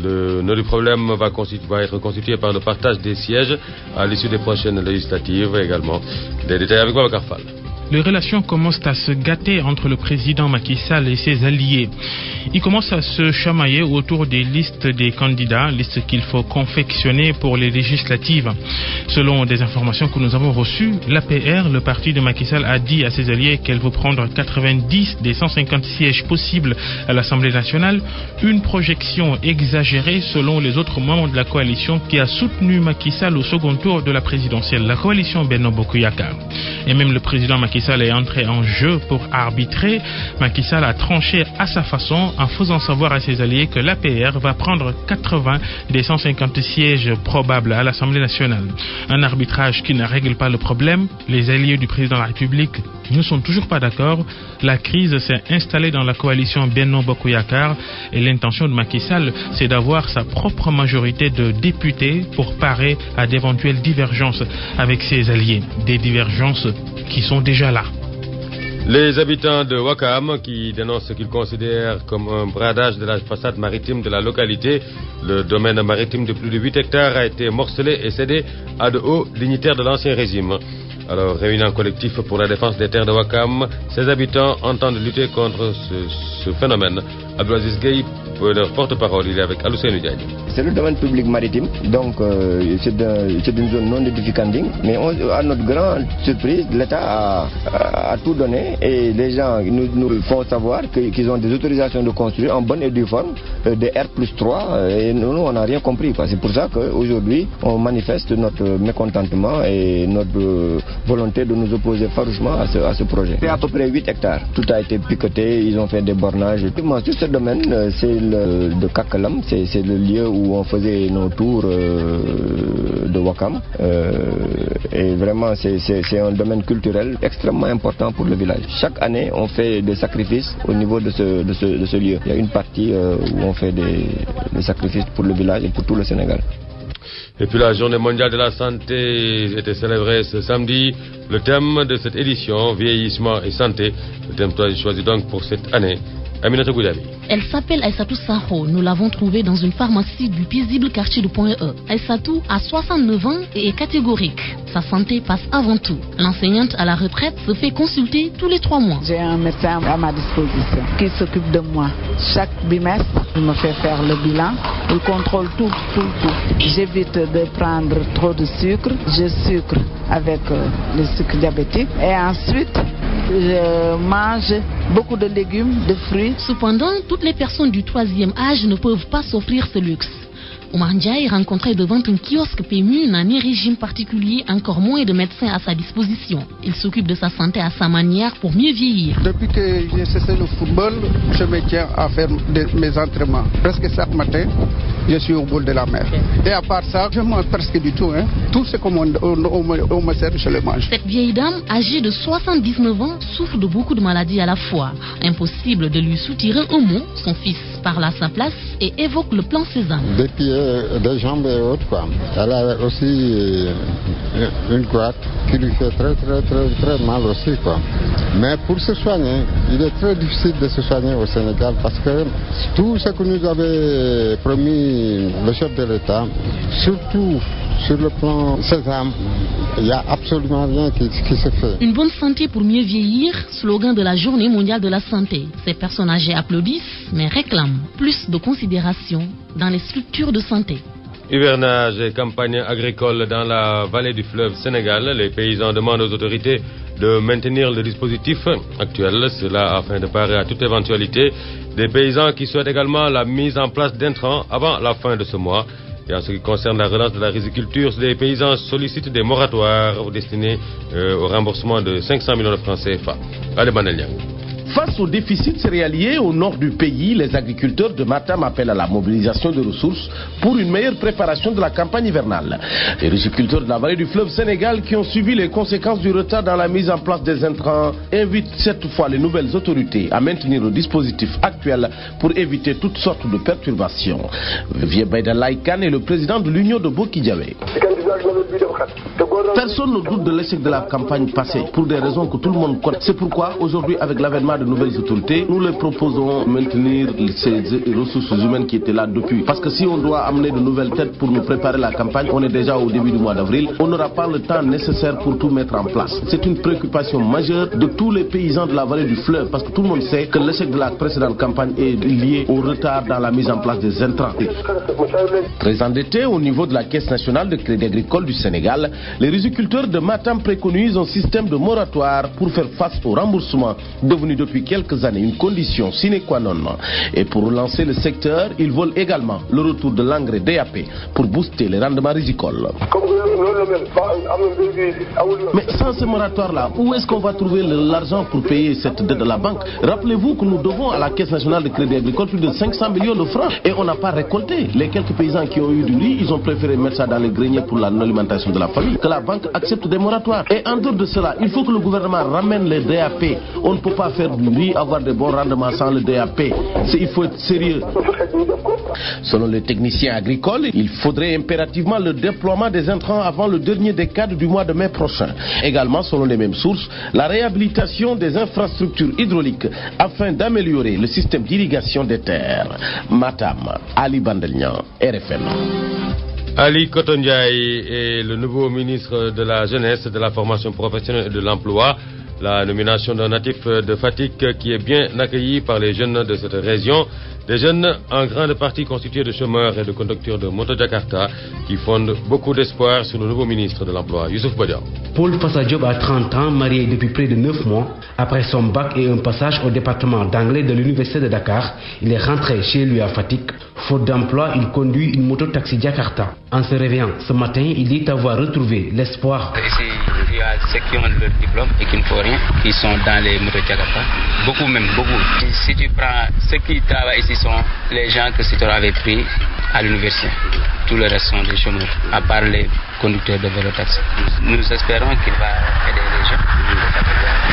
Le nœud du problème va être constitué par le partage des sièges à l'issue des prochaines législatives également. Des détails avec Babacar Fall. Les relations commencent à se gâter entre le président Macky Sall et ses alliés. Ils commencent à se chamailler autour des listes des candidats, listes qu'il faut confectionner pour les législatives. Selon des informations que nous avons reçues, l'APR, le parti de Macky Sall, a dit à ses alliés qu'elle veut prendre 90 des 150 sièges possibles à l'Assemblée nationale, une projection exagérée selon les autres membres de la coalition qui a soutenu Macky Sall au second tour de la présidentielle, la coalition Benno Bokk Yakaar. Et même le président Macky Sall est entré en jeu pour arbitrer. Macky Sall a tranché à sa façon en faisant savoir à ses alliés que l'APR va prendre 80 des 150 sièges probables à l'Assemblée nationale. Un arbitrage qui ne règle pas le problème. Les alliés du président de la République ne sont toujours pas d'accord. La crise s'est installée dans la coalition Benno Bokk Yakaar et l'intention de Macky Sall, c'est d'avoir sa propre majorité de députés pour parer à d'éventuelles divergences avec ses alliés. Des divergences qui sont déjà là. Les habitants de Ouakam qui dénoncent ce qu'ils considèrent comme un bradage de la façade maritime de la localité. Le domaine maritime de plus de 8 hectares a été morcelé et cédé à de hauts dignitaires de l'ancien régime. Alors, réunion collectif pour la défense des terres de Ouakam, ces habitants entendent lutter contre ce phénomène. Abdelaziz Gueye, leur porte-parole, il est avec Alousseynou Diagne. C'est le domaine public maritime, donc c'est une zone non edificanding, mais à notre grande surprise, l'État a tout donné et les gens nous font savoir qu'ils ont des autorisations de construire en bonne et due forme, des R+3, et nous on n'a rien compris. C'est pour ça qu'aujourd'hui on manifeste notre mécontentement et notre volonté de nous opposer farouchement à ce projet. C'est à peu près 8 hectares, tout a été piqueté, ils ont fait des bornages. Sur ce domaine, c'est de Kakalam, c'est le lieu où on faisait nos tours de Ouakam, et vraiment c'est un domaine culturel extrêmement important pour le village. Chaque année on fait des sacrifices au niveau de ce lieu. Il y a une partie où on fait des sacrifices pour le village et pour tout le Sénégal. Et puis la journée mondiale de la santé était célébrée ce samedi. Le thème de cette édition, vieillissement et santé, le thème choisi donc pour cette année. Aminata Goudabi. Elle s'appelle Aïssatou Sakho. Nous l'avons trouvée dans une pharmacie du paisible quartier de Point-E. Aïssatou a 69 ans et est catégorique. Sa santé passe avant tout. L'enseignante à la retraite se fait consulter tous les 3 mois. J'ai un médecin à ma disposition qui s'occupe de moi. Chaque bimestre, il me fait faire le bilan. Il contrôle tout. J'évite de prendre trop de sucre. Je sucre avec le sucre diabétique. Et ensuite, je mange beaucoup de légumes, de fruits. Cependant, toutes les personnes du 3e âge ne peuvent pas s'offrir ce luxe. Oumar Ndiaye, rencontré devant un kiosque PMU, n'a ni régime particulier, encore moins de médecins à sa disposition. Il s'occupe de sa santé à sa manière pour mieux vieillir. Depuis que j'ai cessé le football, je me tiens à faire mes entraînements. Presque chaque matin, je suis au bord de la mer. Et à part ça, je mange presque du tout. Tout ce qu'on me sert, je le mange. Cette vieille dame, âgée de 79 ans, souffre de beaucoup de maladies à la fois. Impossible de lui soutirer un mot. Son fils parle à sa place et évoque le plan Sésame. Des pieds, des jambes et autres, quoi. Elle a aussi une droite qui lui fait très mal aussi, quoi. Mais pour se soigner, il est très difficile de se soigner au Sénégal parce que tout ce que nous avait promis le chef de l'État, surtout sur le plan Sésame, il n'y a absolument rien qui se fait. Une bonne santé pour mieux vieillir, slogan de la Journée mondiale de la santé. Ces personnes âgées applaudissent, mais réclament plus de considération dans les structures de santé. Hivernage et campagne agricole dans la vallée du fleuve Sénégal. Les paysans demandent aux autorités de maintenir le dispositif actuel, cela afin de parer à toute éventualité. Des paysans qui souhaitent également la mise en place d'intrants avant la fin de ce mois. Et en ce qui concerne la relance de la riziculture, les paysans sollicitent des moratoires destinés au remboursement de 500 millions de francs CFA. Allez, Banel. Face au déficit céréalier au nord du pays, les agriculteurs de Matam appellent à la mobilisation de ressources pour une meilleure préparation de la campagne hivernale. Les riziculteurs de la vallée du fleuve Sénégal, qui ont subi les conséquences du retard dans la mise en place des intrants, invitent cette fois les nouvelles autorités à maintenir le dispositif actuel pour éviter toutes sortes de perturbations. Vieux Baïdalaï Kane est le président de l'Union de Bokidjawé. Personne ne doute de l'échec de la campagne passée pour des raisons que tout le monde connaît. C'est pourquoi aujourd'hui, avec l'avènement de nouvelles autorités, nous les proposons de maintenir ces ressources humaines qui étaient là depuis. Parce que si on doit amener de nouvelles têtes pour nous préparer la campagne, on est déjà au début du mois d'avril, on n'aura pas le temps nécessaire pour tout mettre en place. C'est une préoccupation majeure de tous les paysans de la vallée du fleuve, parce que tout le monde sait que l'échec de la précédente campagne est lié au retard dans la mise en place des intrants. Très endettés au niveau de la Caisse nationale de crédit agricole du Sénégal, les riziculteurs de Matam préconisent un système de moratoire pour faire face au remboursement devenu depuis quelques années une condition sine qua non. Et pour relancer le secteur, ils veulent également le retour de l'engrais DAP pour booster les rendements rizicoles. Comme Mais sans ce moratoire-là, où est-ce qu'on va trouver l'argent pour payer cette dette de la banque? Rappelez-vous que nous devons à la Caisse nationale de crédit agricole plus de 500 millions de francs et on n'a pas récolté. Les quelques paysans qui ont eu du riz, ils ont préféré mettre ça dans les greniers pour l'alimentation de la famille, que la banque accepte des moratoires. Et en dehors de cela, il faut que le gouvernement ramène les DAP. On ne peut pas faire du riz, avoir de bons rendements sans le DAP. Il faut être sérieux. Selon les techniciens agricoles, il faudrait impérativement le déploiement des intrants avant le dernier décade du mois de mai prochain. Également, selon les mêmes sources, la réhabilitation des infrastructures hydrauliques afin d'améliorer le système d'irrigation des terres. Matam, Ali Bandelnian, RFM. Ali Kotondiaï est le nouveau ministre de la Jeunesse, de la Formation professionnelle et de l'Emploi. La nomination d'un natif de Fatick qui est bien accueilli par les jeunes de cette région. Des jeunes en grande partie constitués de chômeurs et de conducteurs de moto Jakarta qui fondent beaucoup d'espoir sur le nouveau ministre de l'Emploi, Youssouf Bodian. Paul Fassa Diop a 30 ans, marié depuis près de 9 mois. Après son bac et un passage au département d'anglais de l'université de Dakar, il est rentré chez lui à Fatick. Faute d'emploi, il conduit une moto-taxi Jakarta. En se réveillant ce matin, il dit avoir retrouvé l'espoir. Ici, il y a ceux qui ont le diplôme et qui ne font rien, qui sont dans les motos Jakarta. Beaucoup même, beaucoup. Si tu prends ceux qui travaillent ici, sont les gens que Sitor avait pris à l'université. Tout le reste sont des chômeurs, à part les conducteurs de vélo-taxi. Nous espérons qu'il va aider les gens,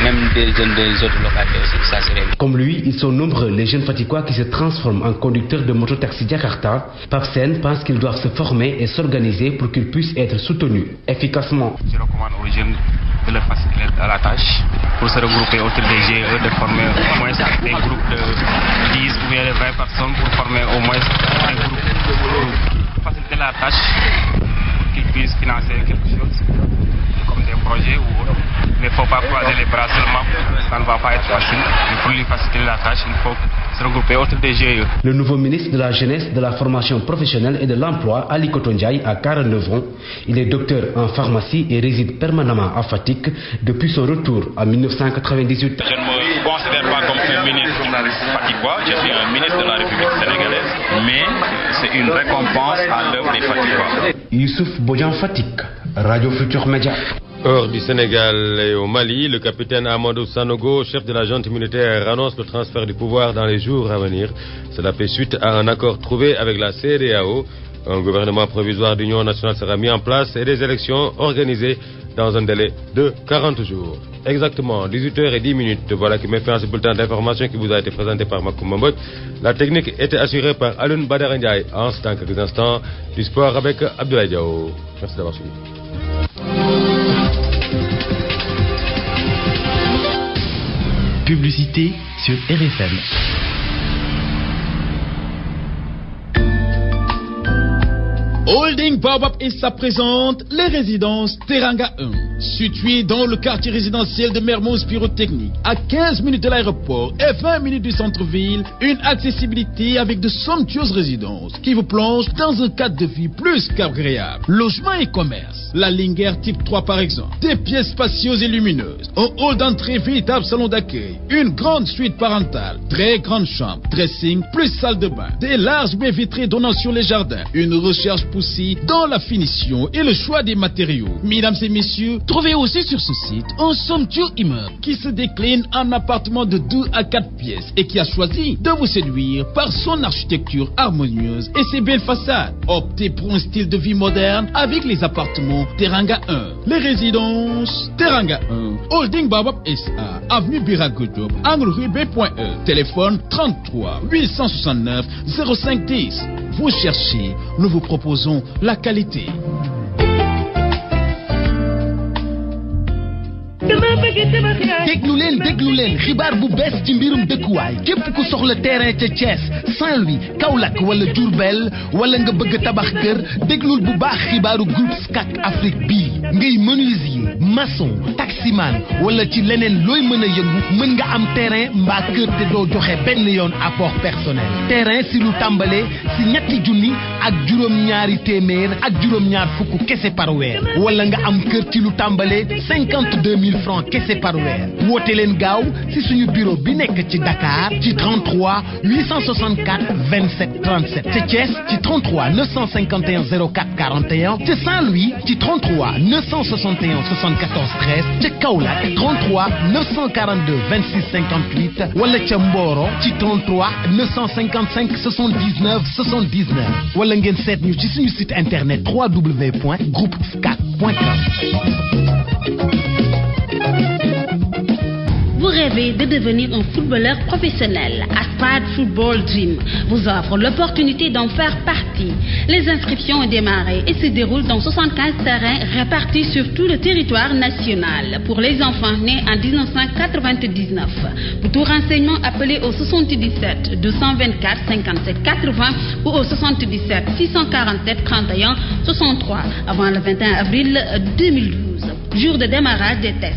même des jeunes des autres localités aussi, ça serait. Comme lui, ils sont nombreux, les jeunes Fatikois qui se transforment en conducteurs de moto-taxi Jakarta. Papsen pense qu'ils doivent se former et s'organiser pour qu'ils puissent être soutenus efficacement. Je recommande aux jeunes de leur faciliter à la tâche, pour se regrouper autour des GE, de former au moins des groupes de 10 ou bien de 20 personnes pour former au moins un groupe. Faciliter la tâche pour qu'ils puissent financer quelque chose, comme des projets ou autre. Mais il ne faut pas croiser les bras seulement, ça ne va pas être facile. Il faut lui faciliter la tâche, il faut se regrouper autour des GE. Le nouveau ministre de la Jeunesse, de la Formation professionnelle et de l'Emploi, Ali Kotondiaï, a 49 ans. Il est docteur en pharmacie et réside permanemment à Fatick depuis son retour en 1998. Je ne me considère pas comme un ministre fatiguois, je suis un ministre de la République sénégalaise, mais c'est une récompense à l'œuvre des Fatiguois. Youssouf Bodian Fatick, Radio Futur Média. Hors du Sénégal et au Mali, le capitaine Amadou Sanogo, chef de la junte militaire, annonce le transfert du pouvoir dans les jours à venir. Cela fait suite à un accord trouvé avec la CEDEAO. Un gouvernement provisoire d'union nationale sera mis en place et des élections organisées dans un délai de 40 jours. Exactement, 18h10. Voilà qui met fin à ce bulletin d'information qui vous a été présenté par Makoumba Mbodj. La technique était assurée par Alun Badara Ndiaye. En dans quelques instants, du sport avec Abdoulaye Diao. Merci d'avoir suivi. Publicité sur RFM. Holding Baobab et sa présente les résidences Teranga 1, situées dans le quartier résidentiel de Mermoz Pyrotechnique, à 15 minutes de l'aéroport et 20 minutes du centre-ville. Une accessibilité avec de somptueuses résidences qui vous plongent dans un cadre de vie plus qu'agréable. Logement et commerce, la Linger type 3 par exemple, des pièces spacieuses et lumineuses, un hall d'entrée, véritable salon d'accueil, une grande suite parentale, très grande chambre, dressing, plus salle de bain, des larges baies vitrées donnant sur les jardins, une recherche poussée dans la finition et le choix des matériaux. Mesdames et messieurs, trouvez aussi sur ce site un somptueux immeuble qui se décline en appartement de 2 à 4 pièces et qui a choisi de vous séduire par son architecture harmonieuse et ses belles façades. Optez pour un style de vie moderne avec les appartements Teranga 1. Les résidences Teranga 1, Holding Baobab SA, avenue Birago Diop, angle rue B.E, téléphone 33 869 0510. Vous cherchez, nous vous proposons la qualité. déglu leen xibaar bu bees ci mbirum dëkkuwaay képp ku soxla terrain ca Thiès Saint-Louis Kaolack wala Diourbel wala nga bëgg tabax kër déglul bu baax xibaaru groupe SCAC Afrique bii ngay menuisier maçon taxi taximan wala ci leneen looy mën a yëngu mën nga am terrain mbaa kër te doo joxe benn yoon apport personnel terrain si lu tàmbalee si ñetti junni ak juróom-ñaari téeméer ak juróom-ñaar fukk kese par weer wala nga am kër ci lu tàmbalee 52 000 francs kese par weer woote leen gaaw si suñu bureau bi nekk ci Dakar ci 33 864 27 37 ci Thiès ci 33 951 04 41 ci Saint-Louis ci 33 961 74 13 ci Kaolack 33 942 26 58 wala ca Mboro ci 33 955 79 79 wala ngeen seet ñu ci suñu site internet www.groupescat.com. Vous rêvez de devenir un footballeur professionnel? Aspad Football Dream vous offre l'opportunité d'en faire partie. Les inscriptions ont démarré et se déroulent dans 75 terrains répartis sur tout le territoire national pour les enfants nés en 1999. Pour tout renseignement, appelez au 77 224 57 80 ou au 77 647 31 63 avant le 21 avril 2012, jour de démarrage des tests.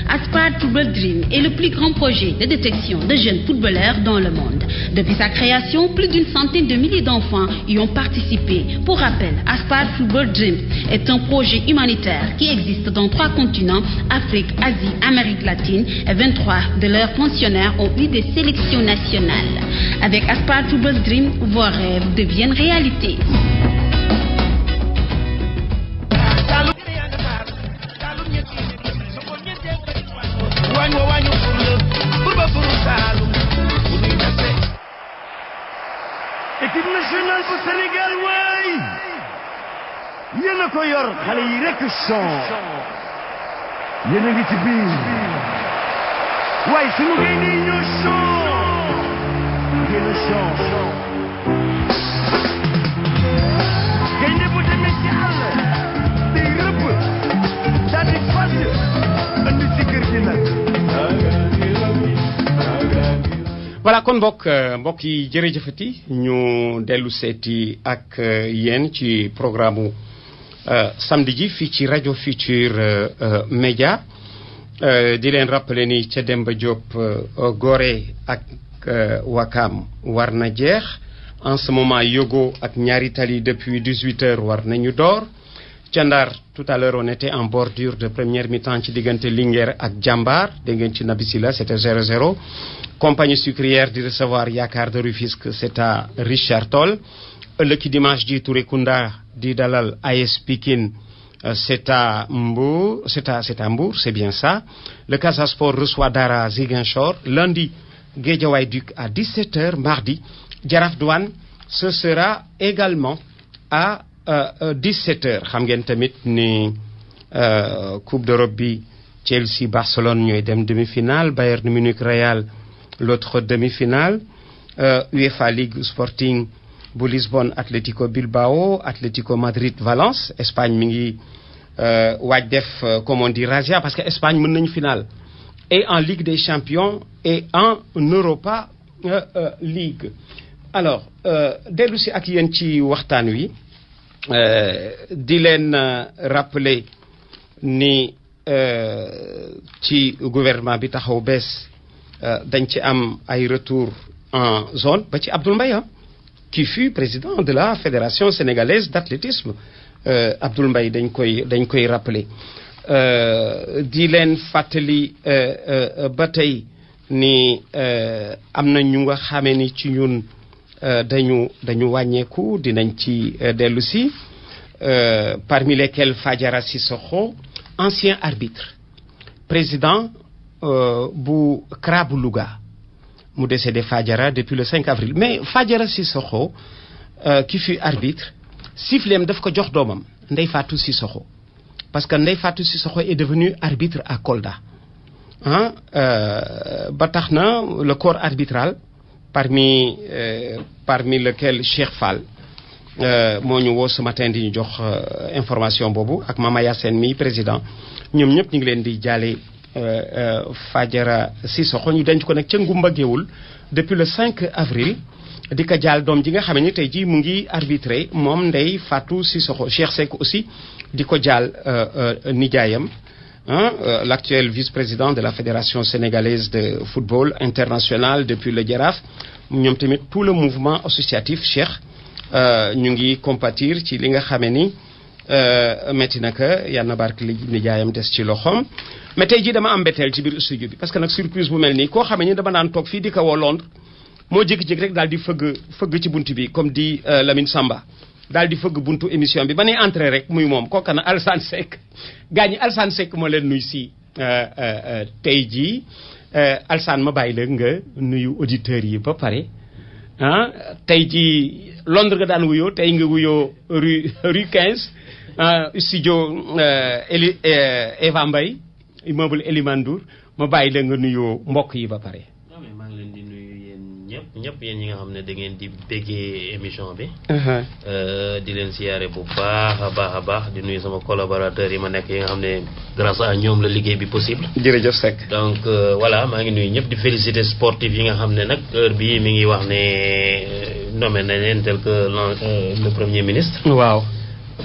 Aspad Football Dream est le plus grand projet de détection de jeunes footballeurs dans le monde. Depuis sa création, plus d'une centaine de milliers d'enfants y ont participé. Pour rappel, Aspad Football Dream est un projet humanitaire qui existe dans 3 continents, Afrique, Asie, Amérique latine, et 23 de leurs pensionnaires ont eu des sélections nationales. Avec Aspad Football Dream, vos rêves deviennent réalité. Équipe nationale bu Sénégal waay yéen a ko yor xale yi rek son yéen a ngi ci biir waay sunu gaynde yi ñoo son yéen a son gaynde bu demee ci àll day rëbb daal di fàtt andi ci kër gi nag. voilà kon mbokk yi jërëjëfati ñu dellu seeti ak yéen ci programme samedi ji fii ci rajo Futur Média di leen rappeler ni ca Demba Diop Gorée ak Wakam war na jeex en ce moment Yogo ak Ñaari Tali depuis 18h war nañu door ca Ndar tout à l'heure on était en bordure de première mi-temps ci diggante Linguère ak Jambar dégg ngeen ci Nabisila c'était 0-0. Compagnie sucrière de recevoir Yakar de Rufisque, c'est à Richard Toll. Le qui dimanche dit Touré Kunda dit Dalal AS Pikine, c'est à Mbour, c'est à Mbour, c'est bien ça. Le Casa Sport reçoit Dara Ziguinchor. Lundi, Guédiawaye Duc à 17h. Mardi, Jaraaf Douane, ce sera également à 17h. Xam ngeen tamit ni Coupe d'Europe bi Chelsea Barcelone ñooy dem demi-finale, Bayern Munich Real l'autre demi-finale, UEFA Ligue Sporting bu Lisbonne Atlético Bilbao, Atlético Madrid Valence, Espagne mi ngi waaj def comme on dit razzia parce que Espagne mën nañu finale et en Ligue des Champions et en Europa League. Alors dellu si ak yéen ci waxtaan wi di leen rappeler ni ci gouvernement bi taxaw bees dañ ci am ay retour en zone ba ci Abdoul Mbaye qui fut président de la Fédération sénégalaise d'athlétisme Abdoul Mbaye dañ koy rappeler di leen fàttali ba tey ni am na ñu nga xamee ni ci ñun dañu wàññeeku dinañ ci dellu si parmi lesquels Fadiara Sissoko, ancien arbitre président bu CRA bu Louga mu décédé Fadiara depuis le 5 avril mais Fadiara Sissoko qui fut arbitre siffleem daf ko jox doomam Ndeye Fatou Sissoko parce que Ndeye Fatou Sissoko est devenue arbitre à Kolda ba tax na le corps arbitral parmi lequel Cheikh Fall moo ñu woo ce matin di ñu jox information boobu ak Mama Yassine mi président ñoom ñëpp ñu ngi leen di jaale Fadiara Sissoko ñu denc ko nag ca Ngumba Géwul depuis le 5 avril di ko jaal doom ji nga xam ne tey jii mu ngi arbitré moom Ndeye Fatou Sissoko. Cheikh Seck aussi di ko jaal nijaayam l'actuel vice-président de la Fédération sénégalaise de football international depuis le Jaraaf ñoom tamit tout le mouvement associatif Cheikh ñu ngi compatir ci li nga xamee ni métti na ka yal na barke li nijaayam des ci loxoom mais tey jii dama am mbetteel ci biir studio bi parce que nag surprise bu mel nii koo xamee ni dama daan toog fii di ko woo Londres moo jékki-jékki rek daal di fëgg ci bunt bi comme di Lamine Samba daal di fëgg buntu émission bi ba nuy entré rek muy moom kooka na Alassane Seck gaañi Alassane Seck moo leen nuy si tey jii Alassane ma bàyyi la nga nuyu auditeurs yi ba pare tey jii Londres nga daan wuyoo tey nga wuyoo rue 15 studio Eva Mbaye immeuble Elimane Ndour ma bàyyi la nga nuyoo mbokk yi ba pare. maa ngi leen di nuyu yéen ñëpp yéen ñi nga xam ne da ngeen di béggee émission bi. di leen siyaare bu baax a baax di nuyu sama collaborateurs yi ma nekk yi nga xam ne grâce à ñoom la liggéey bi possible. jërëjëf Seck. donc voilà maa ngi nuyu ñëpp di féliciter sportif yi nga xam ne nag heure bii mi ngi wax ne nommé na leen tel que le premier ministre. waaw.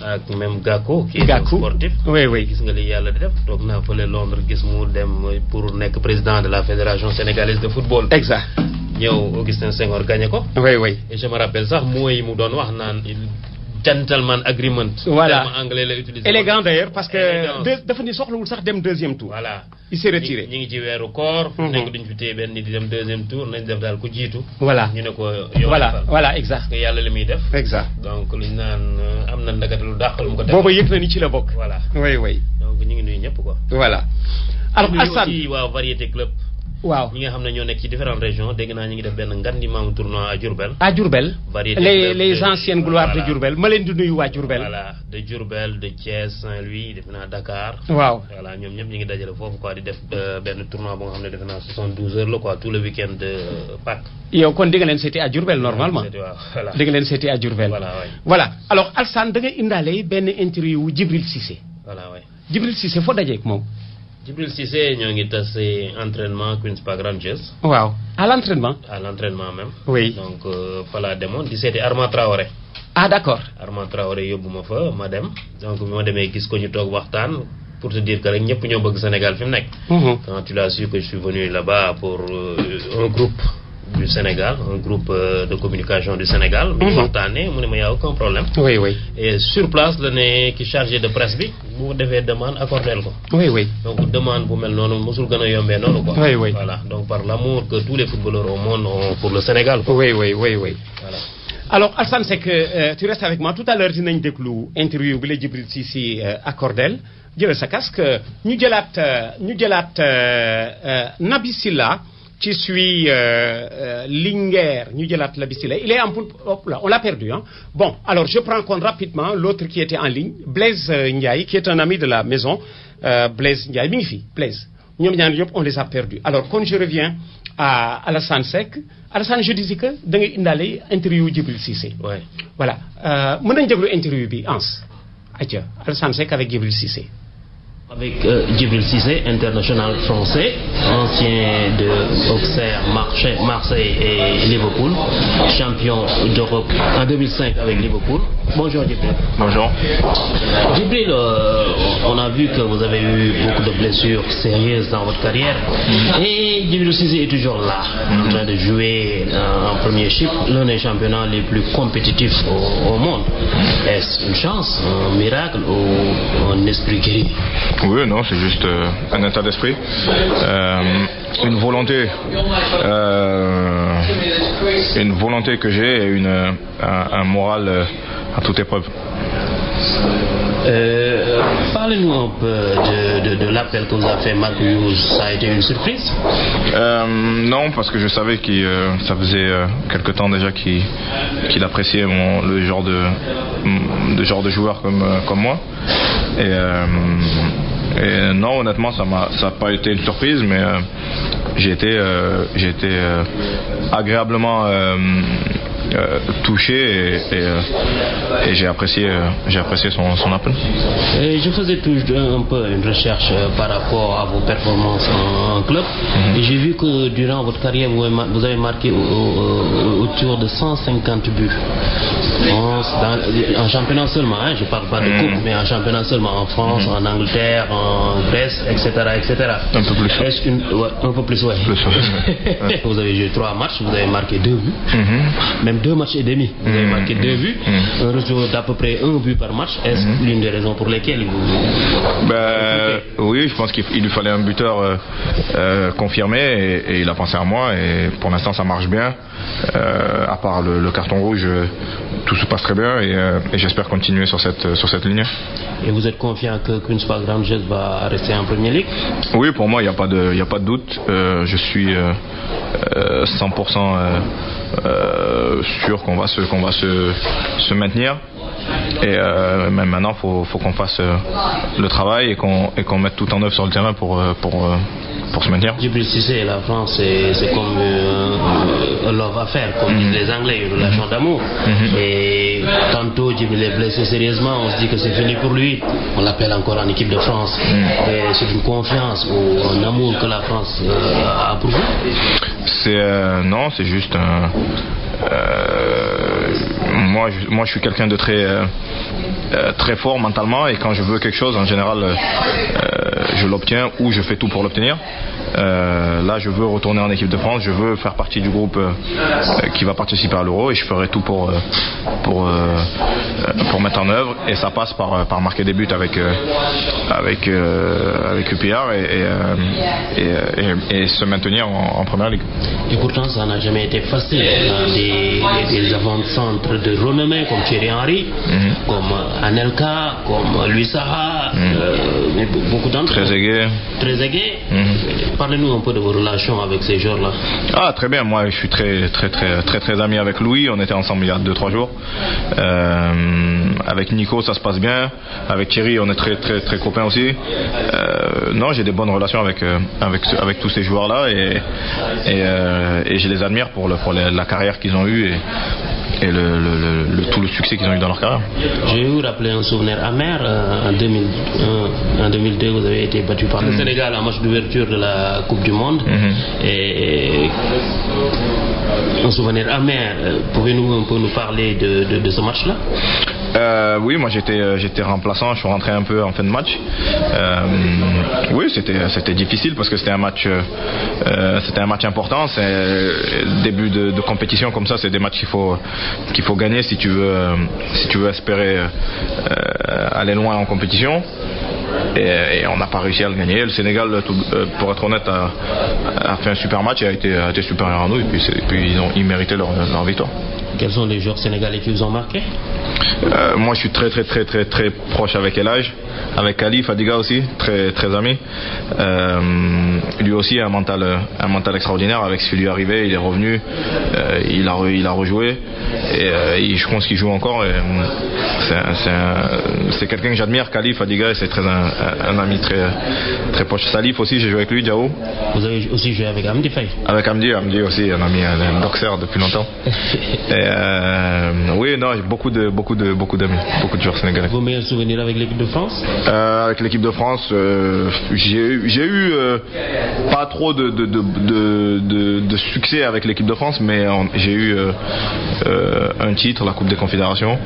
ak même Gakou. qui est sportif. oui gis nga li yàlla di def toog naa fële Londres gis mu dem pour nekk président de la fédération sénégalaise de football. exact. ñëw Augustin Senghor gagné ko. oui. et je me rappelle sax mooy mu doon wax naan gentleman agreement. voilà terme anglais la utilisé. élégant d'ailleurs parce que dafa ni soxlawul sax dem deuxième tour. voilà il s'est retiré. ñi ngi ci weeru koor. nekk duñ fi téye benn nit di dem deuxième tour nañ def daal ku jiitu. voilà ñu ne ko voilà exact. parce que yàlla li muy def. exact. donc luñ naan am na ndagate lu dàq lu mu ko def. booba yëg na ni ci la bokk. voilà oui. donc ñu ngi nuyu ñëpp quoi. voilà. alors Alassane aussi waa variété club. waaw ñi nga xam ne ñoo nekk ci différentes régions dégg naa ñu ngi def benn ngandimaamu tournoi à Diourbel. à Diourbel. variété les anciennes gloires de Diourbel ma leen di nuyu waa Diourbel. voilà de Diourbel de Thiès Saint-Louis defe naa Dakar. waaw voilà ñoom ñëpp ñu ngi dajale foofu quoi di def benn tournoi bu nga xam ne defe naa 72 heures la quoi tout le week-end de Pâques. yow kon di nga leen seeti à Diourbel normalement. voilà di nga leen seeti à Diourbel. voilà alors Alassane da nga indaale benn interview wu Djibril Cissé. voilà waay Djibril Cissé foo dajeeg moom. Djibril Cissé ñoo ngi tase entraînement Queen's Park Rangers. waaw à l'entraînement. à l'entraînement même. oui donc fa laa demoon di seeti Armand Traoré. ah d'accord. Armand Traoré yóbbu ma fa ma dem donc bi ma demee gis ko ñu toog waxtaan pour te dire que rek ñëpp ñoo bëgg Sénégal fi mu nekk. quand tu l'as su que je suis venu là-bas pour un groupe du Sénégal un groupe de communication du Sénégal. mu waxtaanee mu ne ma y a aucun problème. oui. et sur place la ne ki chargé de presse bi bu defee demande accordé ko. oui. donc demande bu mel noonu mosul gën a yombee noonu quoi. oui. voilà donc par l'amour que tous les footballeurs au monde ont pour le Sénégal quoi. oui. voilà. alors Alassane Seck tu restes avec moi tout à l'heure dinañ déglu interview bi la Djibril Cissé accordel jëlal sa casque ñu jëlaat Naby Sylla qui suit Linguère ñu jëlaat Naby Sylla il est en poule on l'a perdu hein. Bon alors je prends compte rapidement l'autre qui était en ligne Blaise Ndiaye qui est un ami de la maison Blaise Ndiaye mi ngi fi Blaise ñoom ñaar yëpp on les a perdus alors quand je reviens à Alassane Seck Alassane je disais que da ngay indaale interview Djibril Cissé. ouais. voilà mën nañ déglu interview bi Ans atia Alassane Seck avec Djibril Cissé. Avec Djibril Cissé, international français, ancien de Auxerre, Marseille et Liverpool, champion d'Europe en 2005 avec Liverpool. Bonjour Djibril. Bonjour. Djibril, on a vu que vous avez eu beaucoup de blessures sérieuses dans votre carrière et Djibril Cissé est toujours là, en train de jouer en premiership, l'un des championnats les plus compétitifs au monde. Est-ce une chance, un miracle ou un esprit guéri? Oui, non, c'est juste un état d'esprit, une volonté que j'ai et un moral à toute épreuve. Parlez-nous un peu de l'appel que vous a fait Marc Hughes. Ça a été une surprise? Non, parce que je savais que ça faisait quelque temps déjà qu'il appréciait le genre de joueur comme moi. Et non, honnêtement, ça n'a pas été une surprise, mais j'ai été agréablement touché et j'ai apprécié son appel. Et je faisais un peu une recherche par rapport à vos performances en club et j'ai vu que durant votre carrière vous avez marqué autour de 150 buts. en championnat seulement, hein, je ne parle pas de coupe, mais en championnat seulement, en France, en Angleterre, en Grèce, etc. Un peu plus. Un peu plus, ouais. Vous avez joué 3 matchs, vous avez marqué 2 buts, même 2 matchs et demi, vous avez marqué 2 buts, un retour d'à peu près 1 but par match. Est-ce l'une des raisons pour lesquelles oui, je pense qu'il lui fallait un buteur confirmé et il a pensé à moi et pour l'instant ça marche bien. À part le carton rouge, tout se passe très bien et j'espère continuer sur cette ligne. Et vous êtes confiant que Queen's Park Rangers va rester en Premier League? Oui, pour moi il n'y a pas de doute. Je suis 100% sûr qu'on va se maintenir. Et même maintenant, faut qu'on fasse le travail et qu'on mette tout en œuvre sur le terrain pour se maintenir. Djibril Cissé et la France, c'est comme un love affair, comme disent les Anglais, une relation d'amour. Et tantôt, Djibril est blessé sérieusement, on se dit que c'est fini pour lui. On l'appelle encore en équipe de France. Et c'est une confiance ou un amour que la France a pour vous? Non, c'est juste moi je suis quelqu'un de très fort mentalement et quand je veux quelque chose en général je l'obtiens ou je fais tout pour l'obtenir. Là je veux retourner en équipe de France, je veux faire partie du groupe qui va participer à l'Euro et je ferai tout pour mettre en œuvre et ça passe par marquer des buts avec UPR et se maintenir en première ligue. Et pourtant ça n'a jamais été facile. Des avant-centres de renommée comme Thierry Henry, comme Anelka, comme Louis Saha, mais beaucoup d'entre eux. Très aigué. Parlez-nous un peu de vos relations avec ces joueurs-là. Ah, très bien. Moi, je suis très ami avec Louis. On était ensemble il y a 2-3 jours. Avec Nico, ça se passe bien. Avec Thierry, on est très copains aussi. Non, j'ai des bonnes relations avec tous ces joueurs-là et je les admire pour la carrière qu'ils ont eue et tout le succès qu'ils ont eu dans leur carrière. J'ai eu rappelé un souvenir amer. En 2002, vous avez été battu par le Sénégal en match d'ouverture de la Coupe du Monde. Et un souvenir amer. Pouvez-vous un peu nous parler de ce match-là? Oui, moi j'étais remplaçant, je suis rentré un peu en fin de match. Oui, c'était difficile parce que c'était un match important. C'est début de compétition comme ça, c'est des matchs qu'il faut gagner si tu veux espérer aller loin en compétition. Et on n'a pas réussi à le gagner. Le Sénégal, pour être honnête, a fait un super match et a été supérieur à nous. Et puis ils méritaient leur victoire. Quels sont les joueurs sénégalais qui vous ont marqué? Moi je suis très proche avec Elhaj, avec Kali Fadiga aussi, très ami. Lui aussi a un mental extraordinaire. Avec ce qui lui est arrivé, il est revenu, il a rejoué et je pense qu'il joue encore. C'est quelqu'un que j'admire, Kali Fadiga, et c'est un ami très proche. Salif aussi, j'ai joué avec lui, Diao. Vous avez aussi joué avec Amdi Faye? Avec Amdi aussi, un ami, un boxeur depuis longtemps. Oui, non, beaucoup d'amis, beaucoup de joueurs sénégalais. Vos meilleurs souvenirs avec l'équipe de France? Avec l'équipe de France, j'ai eu pas trop de succès avec l'équipe de France, mais j'ai eu un titre, la Coupe des Confédérations,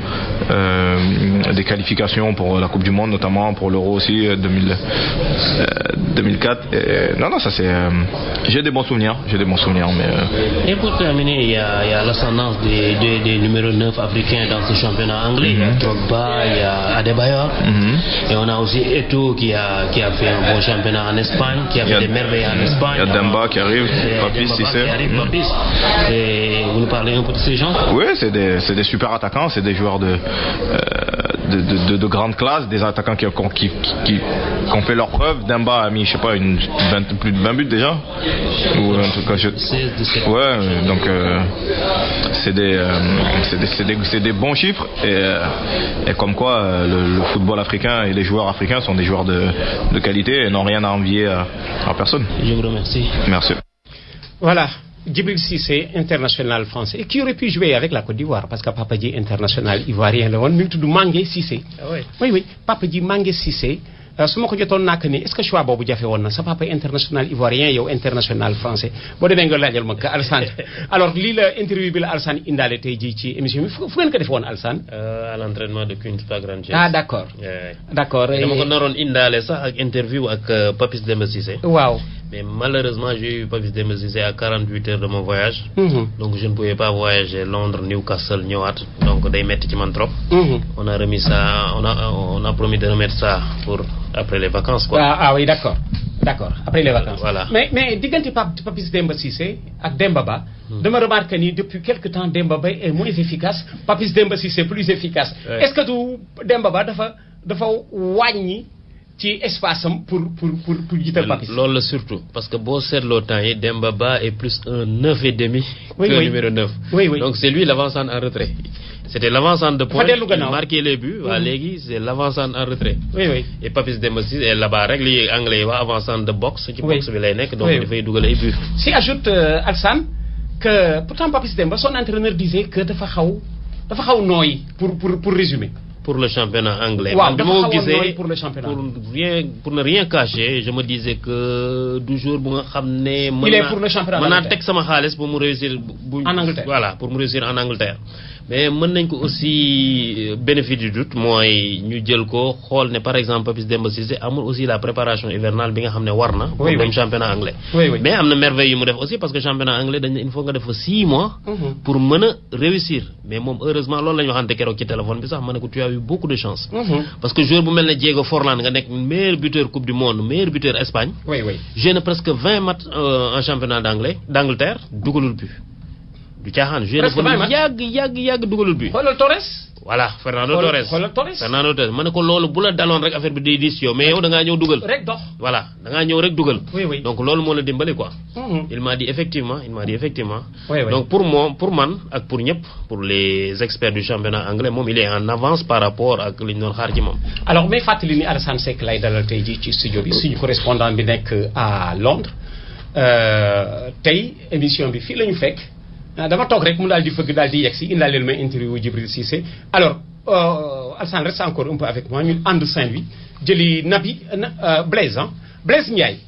des qualifications pour la Coupe du Monde, notamment pour l'Euro aussi, 2004. Non, ça c'est. J'ai des bons souvenirs, mais. Et pour terminer, il y a l'ascendance des numéros 9 africains dans ce championnat anglais. Il y a Drogba, il y a Adebayor, et on a aussi Eto'o qui a fait un bon championnat en Espagne, qui a fait des merveilles en Espagne. Il y a Demba qui arrive, Papis Cissé. Et vous nous parlez un peu de ces gens? Oui, c'est des super attaquants, c'est des joueurs de grande classe, des attaquants qui ont fait leur preuve. Demba a mis, je sais pas, plus de 20 buts déjà, ou un truc comme ça. Ouais, donc c'est des bons chiffres et comme quoi le football africain et les joueurs africains sont des joueurs de qualité et n'ont rien à envier à personne. Je vous remercie. Merci. Voilà. Djibril Cissé, international français, et qui aurait pu jouer avec la Côte d'Ivoire, parce que Papa Dji international ivoirien, le monde, Mangué Cissé. Ah ouais. Oui, Papa Dji Mangué Cissé, su ma ko jotoon nak ni est-ce que choix boobu jafe woon na sa papa international ivoirien yow international français boo demee nga laajal ma ko Alassane alors lii la interview bi la Alassane indaale tey jii ci émission bi fu ngeen ko def woon Alassane. À l'entraînement de Queen's Park Rangers. Ah d'accord. D'accord. dama ko naroon indaale sax ak interview ak Papis Demba Cissé. waaw. Mais malheureusement, j'ai eu Papis Demba Cissé à 48 heures de mon voyage. Donc je ne pouvais pas voyager Londres, Newcastle, ñëwaat. Donc day metti ci man trop. On a remis ça, on a promis de remettre ça pour après les vacances quoi. Ah oui, d'accord. D'accord, après les vacances. Voilà. Mais diggante Papis Demba Cissé ak Demba Ba, dama remarque ni depuis quelque temps Demba Ba est moins efficace, Papis Demba Cissé plus efficace. Ouais. Est-ce que du Demba Ba dafa wàññi ci espace am pour jiital Papis. Loolu la surtout parce que boo seetloo temps yi Demba Ba est plus un 9,5 que numéro 9. Oui. Donc c'est lui l'avancement en retrait. C'était l'avancement de pointe, il marquait les buts, léegi c'est l'avancement en retrait. Oui. Et Papis Demba Cissé est là-bas rek li anglais yi wax avancement de boxe ci boxe bi lay nekk donc dafay dugal ay buts. Si ajoute Alassane que pourtant Papis Demba son entraîneur disait que dafa xaw nooy pour résumer. Pour le championnat anglais. Waaw dafa xaw a nooy pour le championnat. Pour ne rien cacher, je me disais que du jour bu nga xam ne. Il est pour le championnat mën naa teg sama xaalis pour mu réussir. En Angleterre. Voilà pour mu réussir en Angleterre. Mais mën nañ ko aussi bénéfice du doute mooy ñu jël ko xool ne par exemple Papis Demba Cissé amul aussi la préparation hivernale bi nga xam ne war na. pour dem championnat anglais. Mais am na merveille yu mu def aussi parce que championnat anglais dañ ne il faut nga def fa 6 mois. pour mën a réussir mais moom heureusement loolu la ñu waxante keroog ci téléphone bi sax ma ne ko tu as eu beaucoup de chance. Parce que joueur bu mel ne Diego Forlán nga nekk meilleur buteur coupe du monde meilleur buteur Espagne. joué na presque 20 matchs en championnat d'Angleterre dugalul but. Du caaxaan joué na fa yàgg dugalul but. xoolal Torres. Voilà Fernando Torres. ma ne ko loolu bu la daloon rek affaire bi day diis yow mais yow da ngaa ñëw dugal. rek dox. Voilà da ngaa ñëw rek dugal. donc loolu moo la dimbali quoi. Il m'a dit effectivement. Oui. Donc pour man ak pour ñëpp pour les experts du championnat anglais moom il est en avance par rapport ak li ñu doon xaar ci moom. Alors may fàttali ni Alassane Seck lay dalal tey jii ci studio bi suñu correspondant bi nekk à Londres tey émission bi fii la ñu fekk. dama toog rek mu daal di fëgg daal di yegsi indaaleel ma interview Djibril Cissé alors Alassane reste encore un peu avec moi ñun ànd Saint-Louis jëli Blaise Blaise Ndiaye.